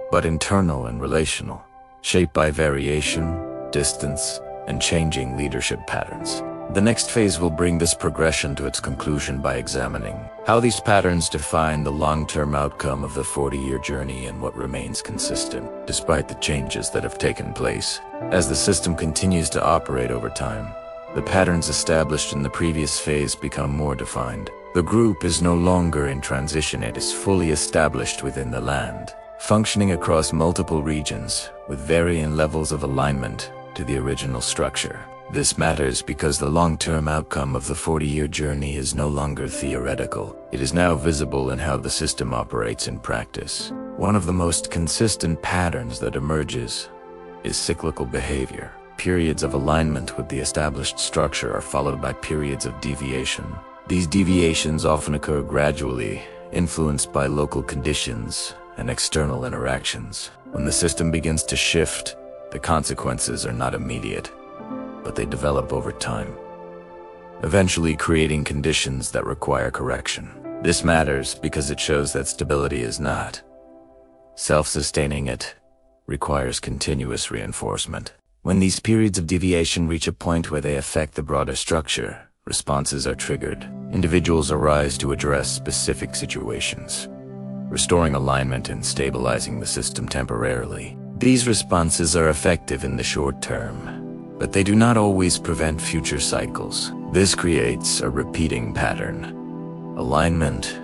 but internal and relational, shaped by variation, distance, and changing leadership patterns. The next phase will bring this progression to its conclusion by examining how these patterns define the long-term outcome of the 40-year journey and what remains consistent, despite the changes that have taken place. As the system continues to operate over time, the patterns established in the previous phase become more defined. The group is no longer in transition, it is fully established within the land, functioning across multiple regions with varying levels of alignment to the original structure. This matters because the long-term outcome of the 40-year journey is no longer theoretical. It is now visible in how the system operates in practice. One of the most consistent patterns that emerges is cyclical behavior. Periods of alignment with the established structure are followed by periods of deviation. These deviations often occur gradually, influenced by local conditions and external interactions. When the system begins to shift, the consequences are not immediate, but they develop over time, eventually creating conditions that require correction. This matters because it shows that stability is not self-sustaining, it requires continuous reinforcement. When these periods of deviation reach a point where they affect the broader structure, responses are triggered. Individuals arise to address specific situations, restoring alignment and stabilizing the system temporarily. These responses are effective in the short term, but they do not always prevent future cycles. This creates a repeating pattern: alignment,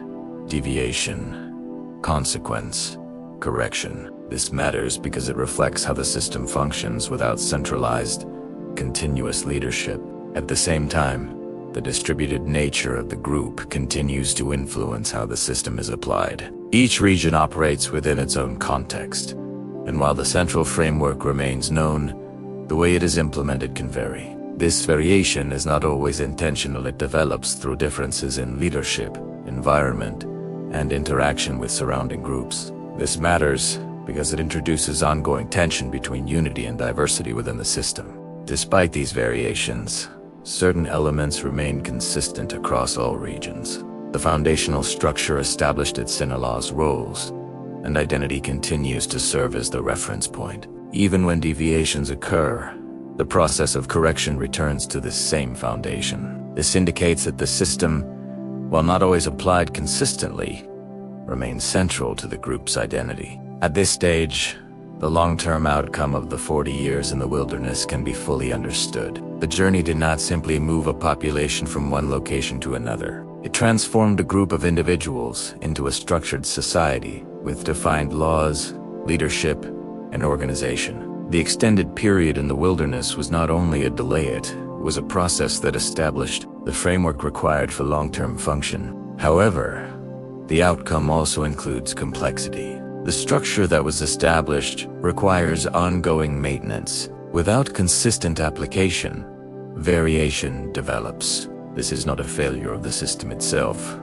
deviation, consequence, correction. This matters because it reflects how the system functions without centralized, continuous leadership. At the same time, the distributed nature of the group continues to influence how the system is applied. Each region operates within its own context, and while the central framework remains known, the way it is implemented can vary. This variation is not always intentional. It develops through differences in leadership, environment, and interaction with surrounding groups. This matters because it introduces ongoing tension between unity and diversity within the system. Despite these variations, certain elements remained consistent across all regions. The foundational structure established at Sinai's roles, and identity continues to serve as the reference point. Even when deviations occur, the process of correction returns to this same foundation. This indicates that the system, while not always applied consistently, remains central to the group's identity. At this stage, the long-term outcome of the 40 years in the wilderness can be fully understood. The journey did not simply move a population from one location to another. It transformed a group of individuals into a structured society with defined laws, leadership, and organization. The extended period in the wilderness was not only a delay, it was a process that established the framework required for long-term function. However, the outcome also includes complexity. The structure that was established requires ongoing maintenance. Without consistent application, variation develops. This is not a failure of the system itself,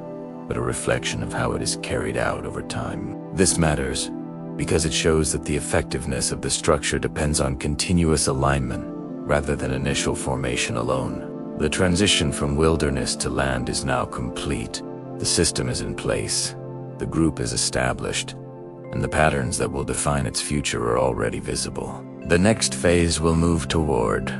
but a reflection of how it is carried out over time. This matters because it shows that the effectiveness of the structure depends on continuous alignment rather than initial formation alone. The transition from wilderness to land is now complete. The system is in place, the group is established, and the patterns that will define its future are already visible. The next phase will move toward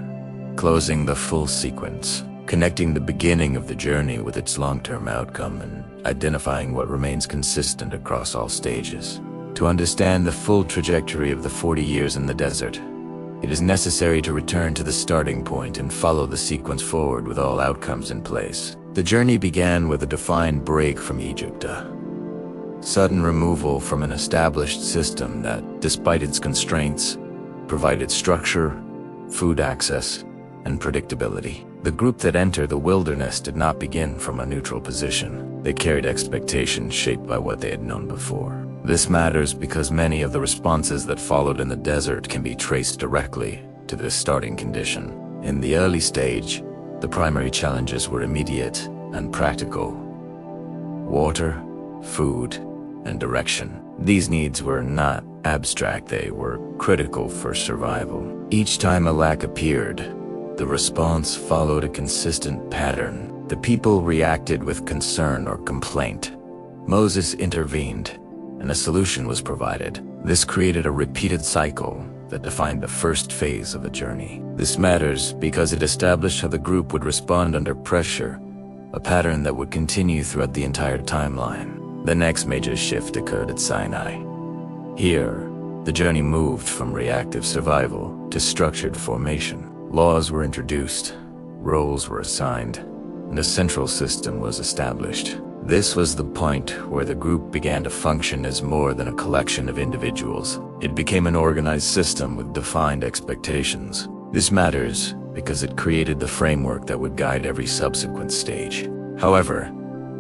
closing the full sequence, connecting the beginning of the journey with its long-term outcome and identifying what remains consistent across all stages. To understand the full trajectory of the 40 years in the desert, it is necessary to return to the starting point and follow the sequence forward with all outcomes in place. The journey began with a defined break from Egypt, a sudden removal from an established system that, despite its constraints, provided structure, food access, and predictability. The group that entered the wilderness did not begin from a neutral position. They carried expectations shaped by what they had known before. This matters because many of the responses that followed in the desert can be traced directly to this starting condition. In the early stage, the primary challenges were immediate and practical: water, food, and direction. These needs were not abstract, they were critical for survival. Each time a lack appeared, the response followed a consistent pattern. The people reacted with concern or complaint. Moses intervened, and a solution was provided. This created a repeated cycle that defined the first phase of the journey. This matters because it established how the group would respond under pressure, a pattern that would continue throughout the entire timeline. The next major shift occurred at Sinai. Here, the journey moved from reactive survival to structured formation. Laws were introduced, roles were assigned, and a central system was established. This was the point where the group began to function as more than a collection of individuals. It became an organized system with defined expectations. This matters because it created the framework that would guide every subsequent stage. However,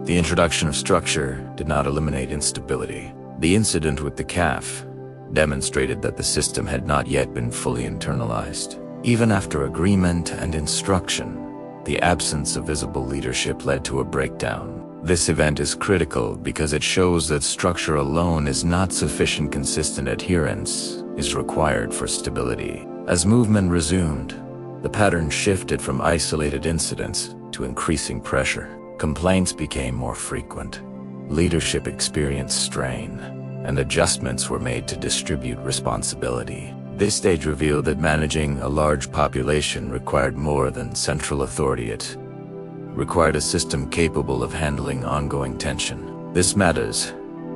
the introduction of structure did not eliminate instability. The incident with the calf demonstrated that the system had not yet been fully internalized. Even after agreement and instruction, the absence of visible leadership led to a breakdown. This event is critical because it shows that structure alone is not sufficient. Consistent adherence is required for stability. As movement resumed, the pattern shifted from isolated incidents to increasing pressure. Complaints became more frequent. Leadership experienced strain, and adjustments were made to distribute responsibility. This stage revealed that managing a large population required more than central authority. It required a system capable of handling ongoing tension. This matters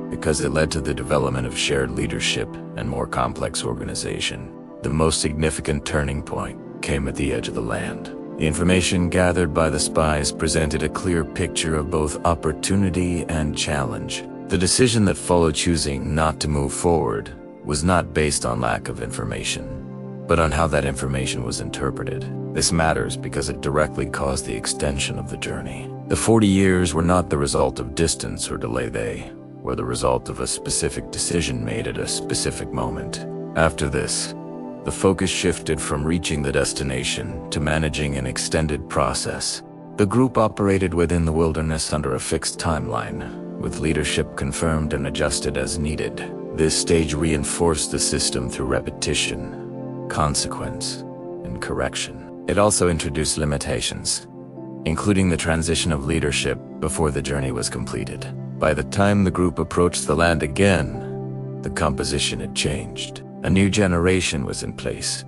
because it led to the development of shared leadership and more complex organization. The most significant turning point came at the edge of the land. The information gathered by the spies presented a clear picture of both opportunity and challenge. The decision that followed, choosing not to move forward, was not based on lack of information, but on how that information was interpreted. This matters because it directly caused the extension of the journey. The 40 years were not the result of distance or delay, they were the result of a specific decision made at a specific moment. After this, the focus shifted from reaching the destination to managing an extended process. The group operated within the wilderness under a fixed timeline, with leadership confirmed and adjusted as needed. This stage reinforced the system through repetition, consequence, and correction. It also introduced limitations, including the transition of leadership before the journey was completed. By the time the group approached the land again, the composition had changed. A new generation was in place,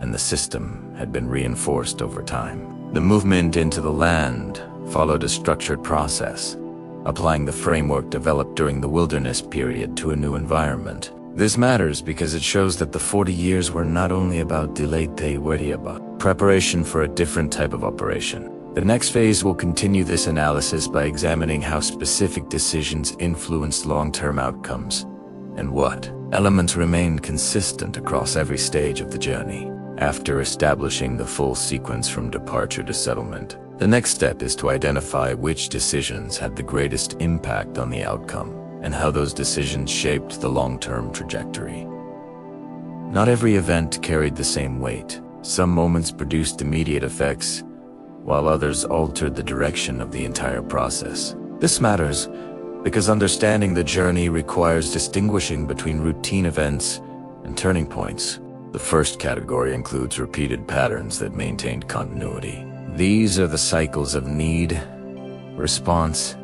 and the system had been reinforced over time. The movement into the land followed a structured process, applying the framework developed during the wilderness period to a new environment. This matters because it shows that the 40 years were not only about delayed, they were about preparation for a different type of operation. The next phase will continue this analysis by examining how specific decisions influenced long-term outcomes and what elements remained consistent across every stage of the journey. After establishing the full sequence from departure to settlement, the next step is to identify which decisions had the greatest impact on the outcome and how those decisions shaped the long-term trajectory. Not every event carried the same weight. Some moments produced immediate effects, while others altered the direction of the entire process. This matters because understanding the journey requires distinguishing between routine events and turning points. The first category includes repeated patterns that maintained continuity. These are the cycles of need, response,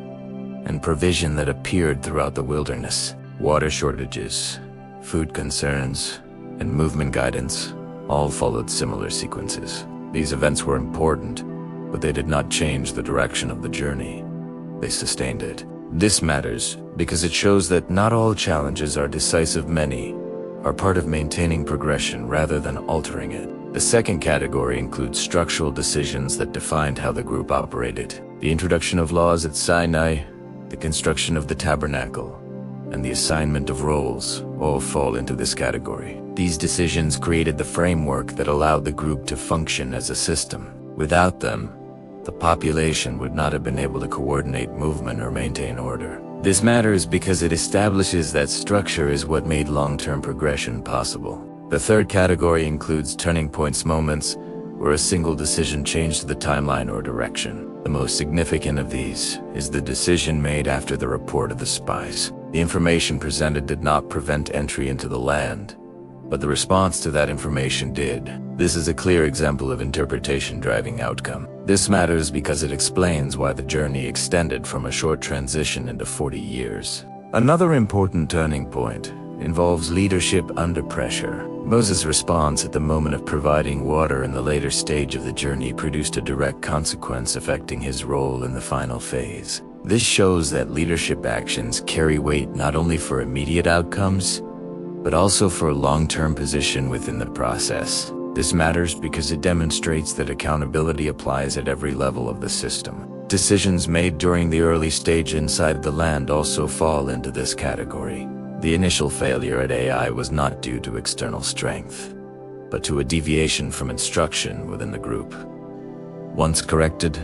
and provision that appeared throughout the wilderness. Water shortages, food concerns, and movement guidance all followed similar sequences. These events were important, but they did not change the direction of the journey. They sustained it. This matters because it shows that not all challenges are decisive. Many are part of maintaining progression rather than altering it. The second category includes structural decisions that defined how the group operated. The introduction of laws at Sinai, the construction of the tabernacle, and the assignment of roles all fall into this category. These decisions created the framework that allowed the group to function as a system. Without them, the population would not have been able to coordinate movement or maintain order. This matters because it establishes that structure is what made long-term progression possible. The third category includes turning points, moments where a single decision changed the timeline or direction. The most significant of these is the decision made after the report of the spies. The information presented did not prevent entry into the land, but the response to that information did. This is a clear example of interpretation driving outcome. This matters because it explains why the journey extended from a short transition into 40 years. Another important turning point involves leadership under pressure. Moses' response at the moment of providing water in the later stage of the journey produced a direct consequence affecting his role in the final phase. This shows that leadership actions carry weight not only for immediate outcomes, but also for a long-term position within the process. This matters because it demonstrates that accountability applies at every level of the system. Decisions made during the early stage inside the land also fall into this category. The initial failure at AI was not due to external strength, but to a deviation from instruction within the group. Once corrected,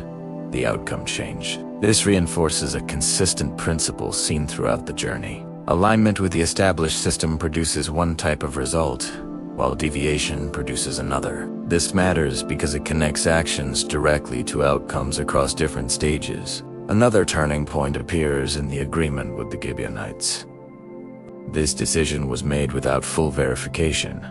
the outcome changed. This reinforces a consistent principle seen throughout the journey. Alignment with the established system produces one type of result, while deviation produces another. This matters because it connects actions directly to outcomes across different stages. Another turning point appears in the agreement with the Gibeonites. This decision was made without full verification,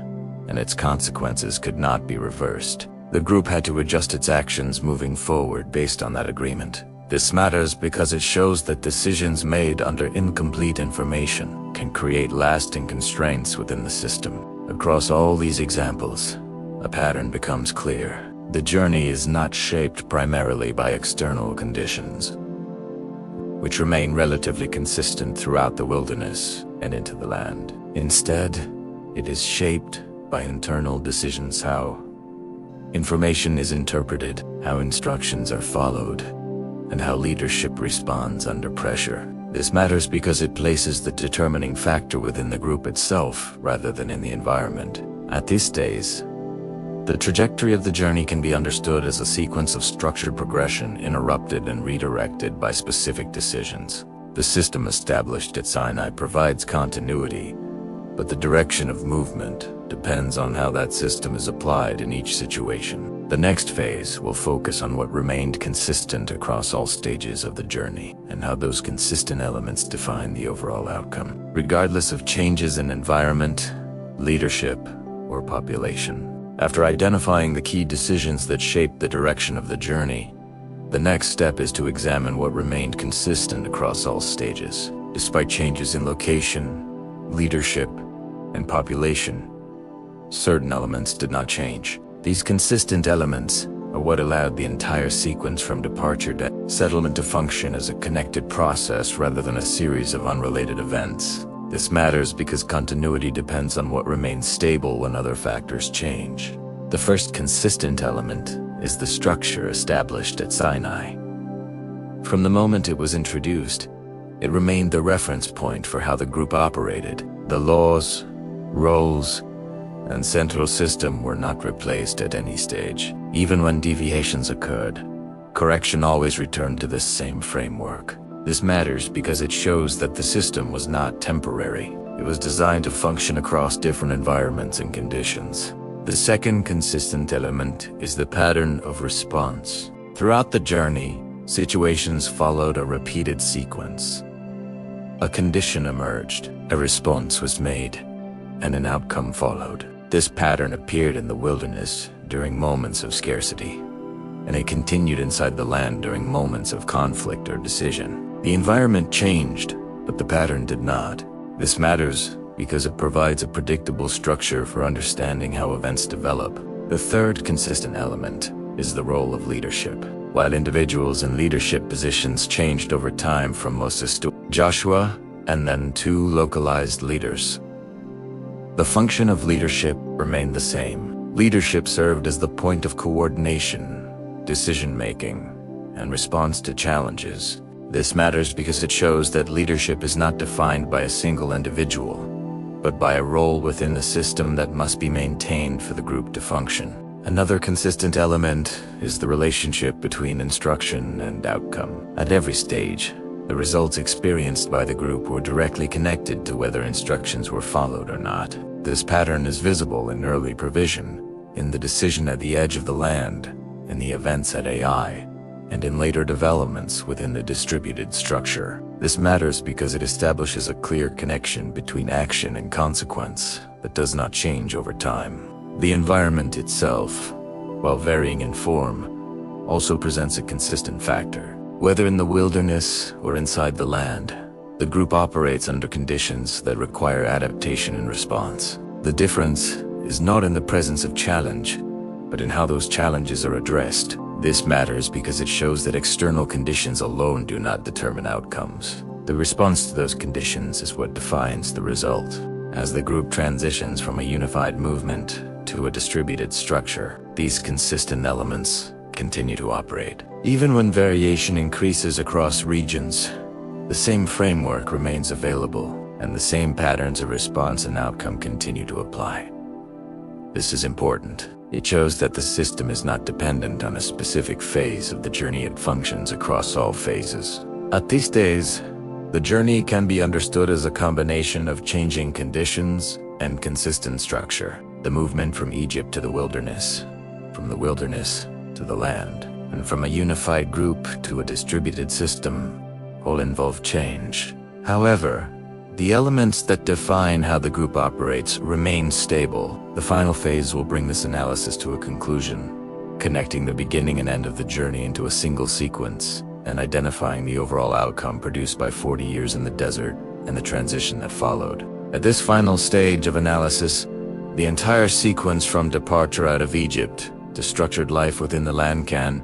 and its consequences could not be reversed. The group had to adjust its actions moving forward based on that agreement. This matters because it shows that decisions made under incomplete information can create lasting constraints within the system. Across all these examples, a pattern becomes clear. The journey is not shaped primarily by external conditions, which remain relatively consistent throughout the wilderness and into the land. Instead, it is shaped by internal decisions: how information is interpreted, how instructions are followed, and how leadership responds under pressure. This matters because it places the determining factor within the group itself rather than in the environment. At this stage, the trajectory of the journey can be understood as a sequence of structured progression interrupted and redirected by specific decisions. The system established at Sinai provides continuity, but the direction of movement depends on how that system is applied in each situation. The next phase will focus on what remained consistent across all stages of the journey and how those consistent elements define the overall outcome, regardless of changes in environment, leadership, or population. After identifying the key decisions that shaped the direction of the journey, the next step is to examine what remained consistent across all stages. Despite changes in location, leadership, and population, certain elements did not change. These consistent elements are what allowed the entire sequence from departure to settlement to function as a connected process rather than a series of unrelated events. This matters because continuity depends on what remains stable when other factors change. The first consistent element is the structure established at Sinai. From the moment it was introduced, it remained the reference point for how the group operated. The laws, roles, and central system were not replaced at any stage. Even when deviations occurred, correction always returned to this same framework. This matters because it shows that the system was not temporary. It was designed to function across different environments and conditions. The second consistent element is the pattern of response. Throughout the journey, situations followed a repeated sequence. A condition emerged, a response was made, and an outcome followed. This pattern appeared in the wilderness during moments of scarcity, and it continued inside the land during moments of conflict or decision. The environment changed, but the pattern did not. This matters because it provides a predictable structure for understanding how events develop. The third consistent element is the role of leadership. While individuals in leadership positions changed over time from Moses to Joshua and then to localized leaders, the function of leadership remained the same. Leadership served as the point of coordination, decision-making, and response to challenges. This matters because it shows that leadership is not defined by a single individual, but by a role within the system that must be maintained for the group to function. Another consistent element is the relationship between instruction and outcome. At every stage, the results experienced by the group were directly connected to whether instructions were followed or not. This pattern is visible in early provision, in the decision at the edge of the land, in the events at AI, and in later developments within the distributed structure. This matters because it establishes a clear connection between action and consequence that does not change over time. The environment itself, while varying in form, also presents a consistent factor. Whether in the wilderness or inside the land, the group operates under conditions that require adaptation and response. The difference is not in the presence of challenge, but in how those challenges are addressed. This matters because it shows that external conditions alone do not determine outcomes. The response to those conditions is what defines the result. As the group transitions from a unified movement to a distributed structure, these consistent elements continue to operate. Even when variation increases across regions, the same framework remains available, and the same patterns of response and outcome continue to apply. This is important. It shows that the system is not dependent on a specific phase of the journey. It functions across all phases. At these days, the journey can be understood as a combination of changing conditions and consistent structure. The movement from Egypt to the wilderness, from the wilderness to the land, and from a unified group to a distributed system all involve change. However, the elements that define how the group operates remain stable. The final phase will bring this analysis to a conclusion, connecting the beginning and end of the journey into a single sequence, and identifying the overall outcome produced by 40 years in the desert and the transition that followed. At this final stage of analysis, the entire sequence from departure out of Egypt to structured life within the land can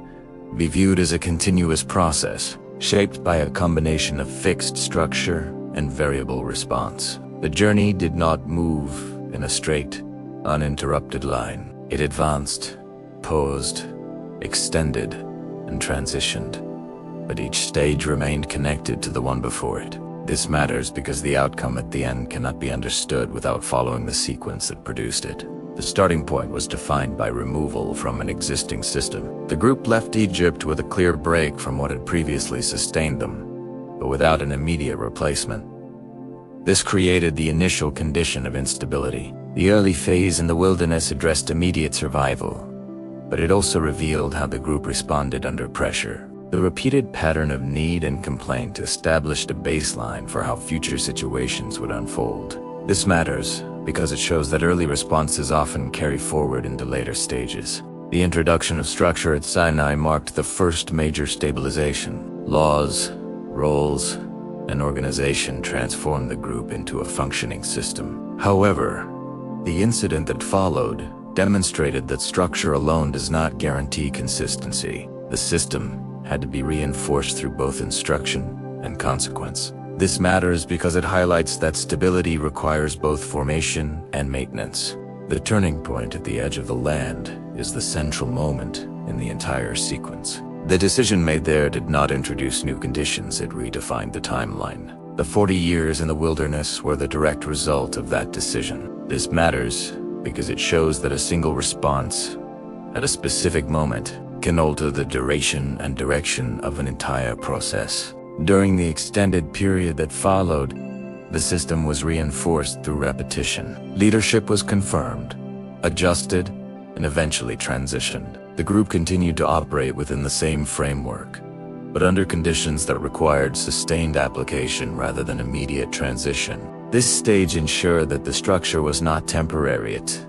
be viewed as a continuous process, shaped by a combination of fixed structure and variable response. The journey did not move in a straight, uninterrupted line. It advanced, paused, extended, and transitioned, but each stage remained connected to the one before it. This matters because the outcome at the end cannot be understood without following the sequence that produced it. The starting point was defined by removal from an existing system. The group left Egypt with a clear break from what had previously sustained them, but without an immediate replacement. This created the initial condition of instability. The early phase in the wilderness addressed immediate survival, but it also revealed how the group responded under pressure. The repeated pattern of need and complaint established a baseline for how future situations would unfold. This matters because it shows that early responses often carry forward into later stages. The introduction of structure at Sinai marked the first major stabilization. Laws, roles, and organization transformed the group into a functioning system. However, the incident that followed demonstrated that structure alone does not guarantee consistency. The system had to be reinforced through both instruction and consequence. This matters because it highlights that stability requires both formation and maintenance. The turning point at the edge of the land is the central moment in the entire sequence. The decision made there did not introduce new conditions, it redefined the timeline. The 40 years in the wilderness were the direct result of that decision. This matters because it shows that a single response at a specific moment can alter the duration and direction of an entire process. During the extended period that followed, the system was reinforced through repetition. Leadership was confirmed, adjusted, and eventually transitioned. The group continued to operate within the same framework, but under conditions that required sustained application rather than immediate transition. This stage ensured that the structure was not temporary, it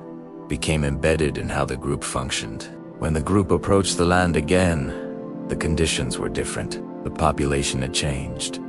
became embedded in how the group functioned. When the group approached the land again, the conditions were different. The population had changed,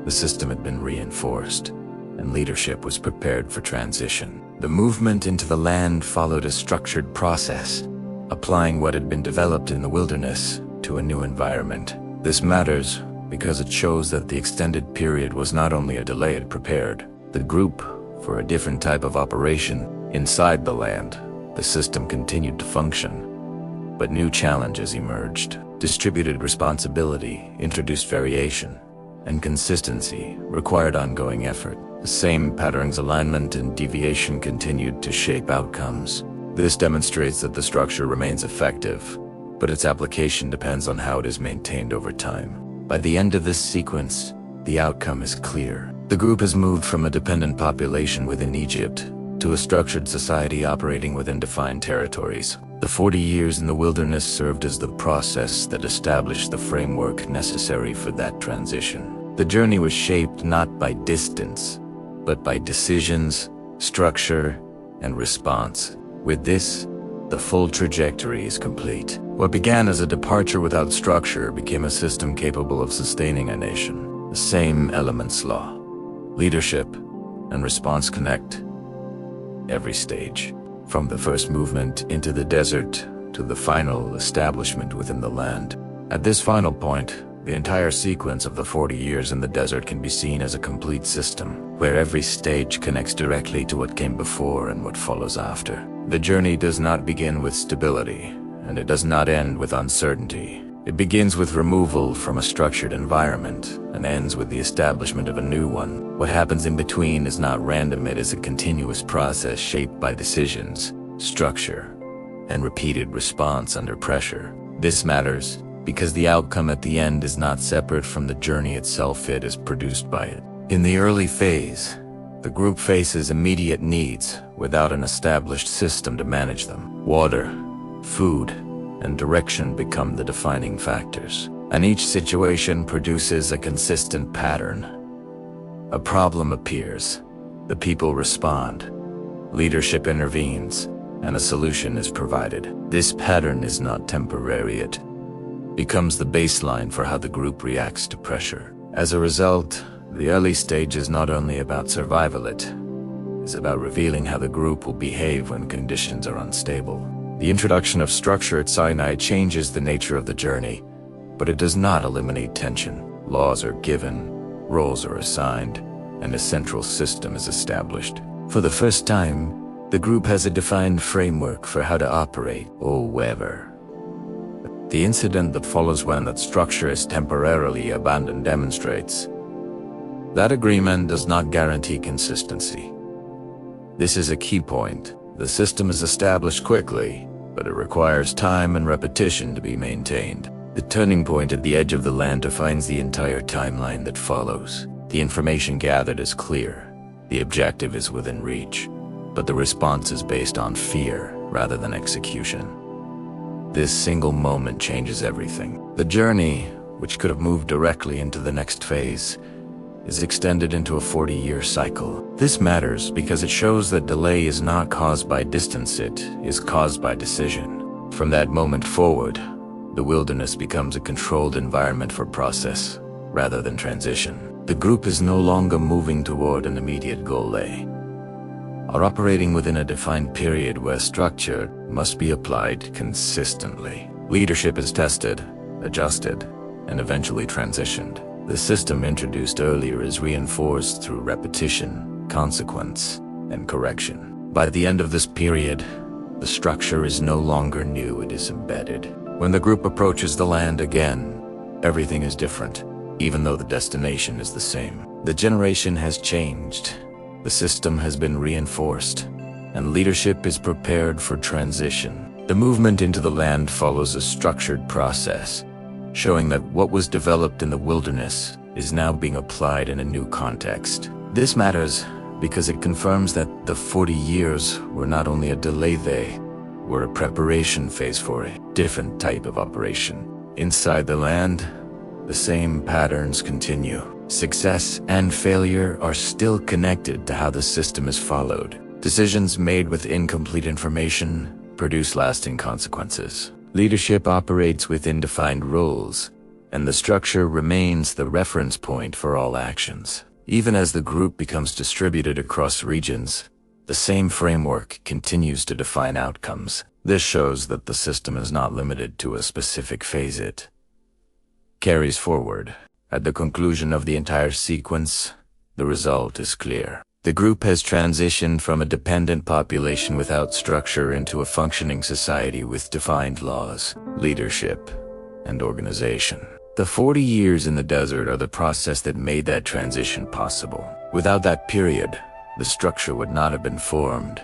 the system had been reinforced, and leadership was prepared for transition. The movement into the land followed a structured process, applying what had been developed in the wilderness to a new environment. This matters because it shows that the extended period was not only a delay, it prepared the group for a different type of operation inside the land. The system continued to function, but new challenges emerged. Distributed responsibility introduced variation, and consistency required ongoing effort. The same patterns, alignment, and deviation continued to shape outcomes. This demonstrates that the structure remains effective, but its application depends on how it is maintained over time. By the end of this sequence, the outcome is clear. The group has moved from a dependent population within Egypt to a structured society operating within defined territories. The 40 years in the wilderness served as the process that established the framework necessary for that transition. The journey was shaped not by distance, but by decisions, structure, and response. With this, the full trajectory is complete. What began as a departure without structure became a system capable of sustaining a nation. The same elements, law, leadership, and response connect every stage. From the first movement into the desert to the final establishment within the land. At this final point, the entire sequence of the 40 years in the desert can be seen as a complete system, where every stage connects directly to what came before and what follows after. The journey does not begin with stability, and it does not end with uncertainty. It begins with removal from a structured environment and ends with the establishment of a new one. What happens in between is not random, it is a continuous process shaped by decisions, structure, and repeated response under pressure. This matters because the outcome at the end is not separate from the journey itself, it is produced by it. In the early phase, the group faces immediate needs without an established system to manage them. Water, food, and direction become the defining factors, and each situation produces a consistent pattern. A problem appears, the people respond, leadership intervenes, and a solution is provided. This pattern is not temporary, it becomes the baseline for how the group reacts to pressure. As a result, the early stage is not only about survival, it is about revealing how the group will behave when conditions are unstable. The introduction of structure at Sinai changes the nature of the journey, but it does not eliminate tension. Laws are given, roles are assigned, and a central system is established. For the first time, the group has a defined framework for how to operate. However, the incident that follows when that structure is temporarily abandoned demonstrates that agreement does not guarantee consistency. This is a key point. The system is established quickly, but it requires time and repetition to be maintained. The turning point at the edge of the land defines the entire timeline that follows. The information gathered is clear, the objective is within reach, but the response is based on fear rather than execution. This single moment changes everything. The journey, which could have moved directly into the next phase, is extended into a 40-year cycle. This matters because it shows that delay is not caused by distance, it is caused by decision. From that moment forward, the wilderness becomes a controlled environment for process, rather than transition. The group is no longer moving toward an immediate goal. They are operating within a defined period where structure must be applied consistently. Leadership is tested, adjusted, and eventually transitioned. The system introduced earlier is reinforced through repetition, consequence, and correction. By the end of this period, the structure is no longer new, it is embedded. When the group approaches the land again, everything is different, even though the destination is the same. The generation has changed, the system has been reinforced, and leadership is prepared for transition. The movement into the land follows a structured process, showing that what was developed in the wilderness is now being applied in a new context. This matters because it confirms that the 40 years were not only a delay, they were a preparation phase for a different type of operation. Inside the land, the same patterns continue. Success and failure are still connected to how the system is followed. Decisions made with incomplete information produce lasting consequences. Leadership operates within defined roles, and the structure remains the reference point for all actions. Even as the group becomes distributed across regions, the same framework continues to define outcomes. This shows that the system is not limited to a specific phase, it carries forward. At the conclusion of the entire sequence, the result is clear. The group has transitioned from a dependent population without structure into a functioning society with defined laws, leadership, and organization. The 40 years in the desert are the process that made that transition possible. Without that period, the structure would not have been formed,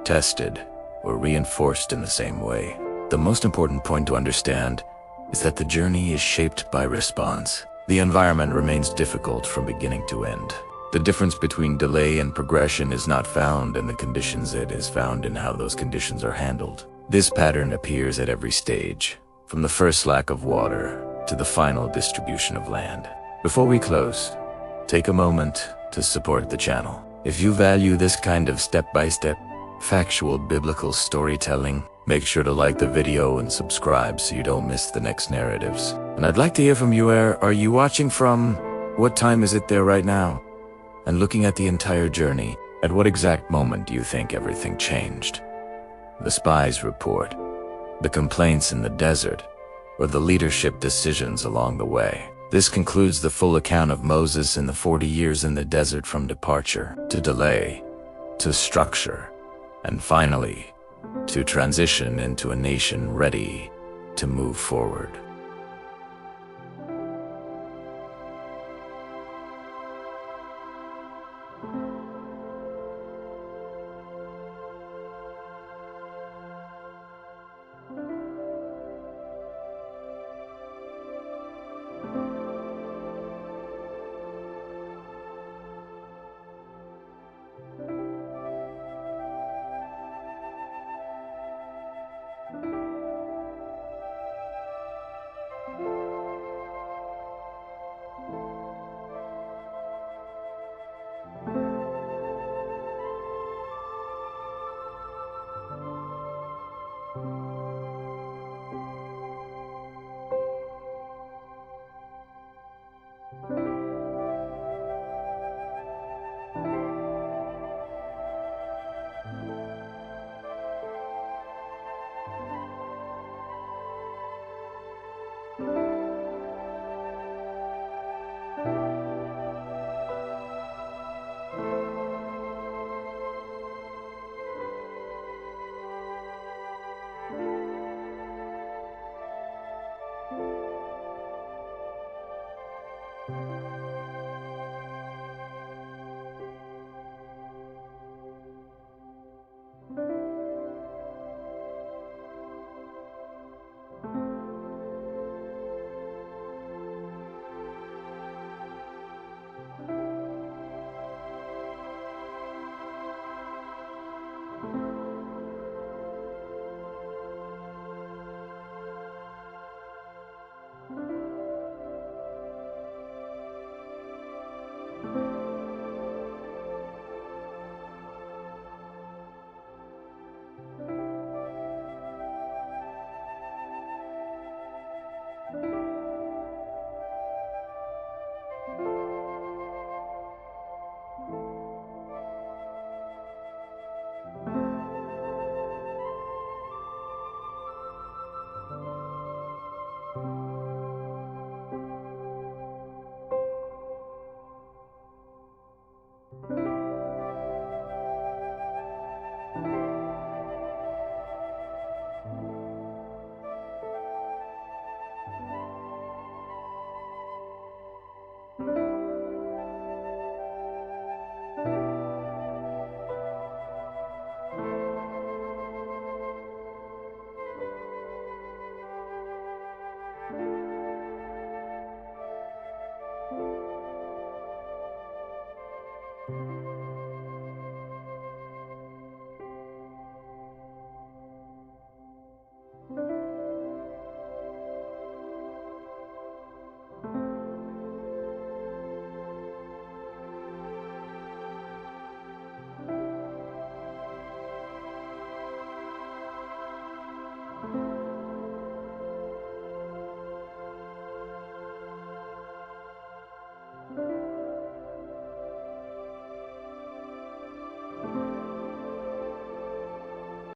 tested, or reinforced in the same way. The most important point to understand is that the journey is shaped by response. The environment remains difficult from beginning to end. The difference between delay and progression is not found in the conditions, it is found in how those conditions are handled. This pattern appears at every stage, from the first lack of water to the final distribution of land. Before we close, take a moment to support the channel. If you value this kind of step-by-step, factual biblical storytelling, make sure to like the video and subscribe so you don't miss the next narratives. And I'd like to hear from you. Where are you watching from? What time is it there right now? And looking at the entire journey, at what exact moment do you think everything changed? The spies report, the complaints in the desert, or the leadership decisions along the way? This concludes the full account of Moses in the 40 years in the desert, from departure to delay to structure, and finally to transition into a nation ready to move forward.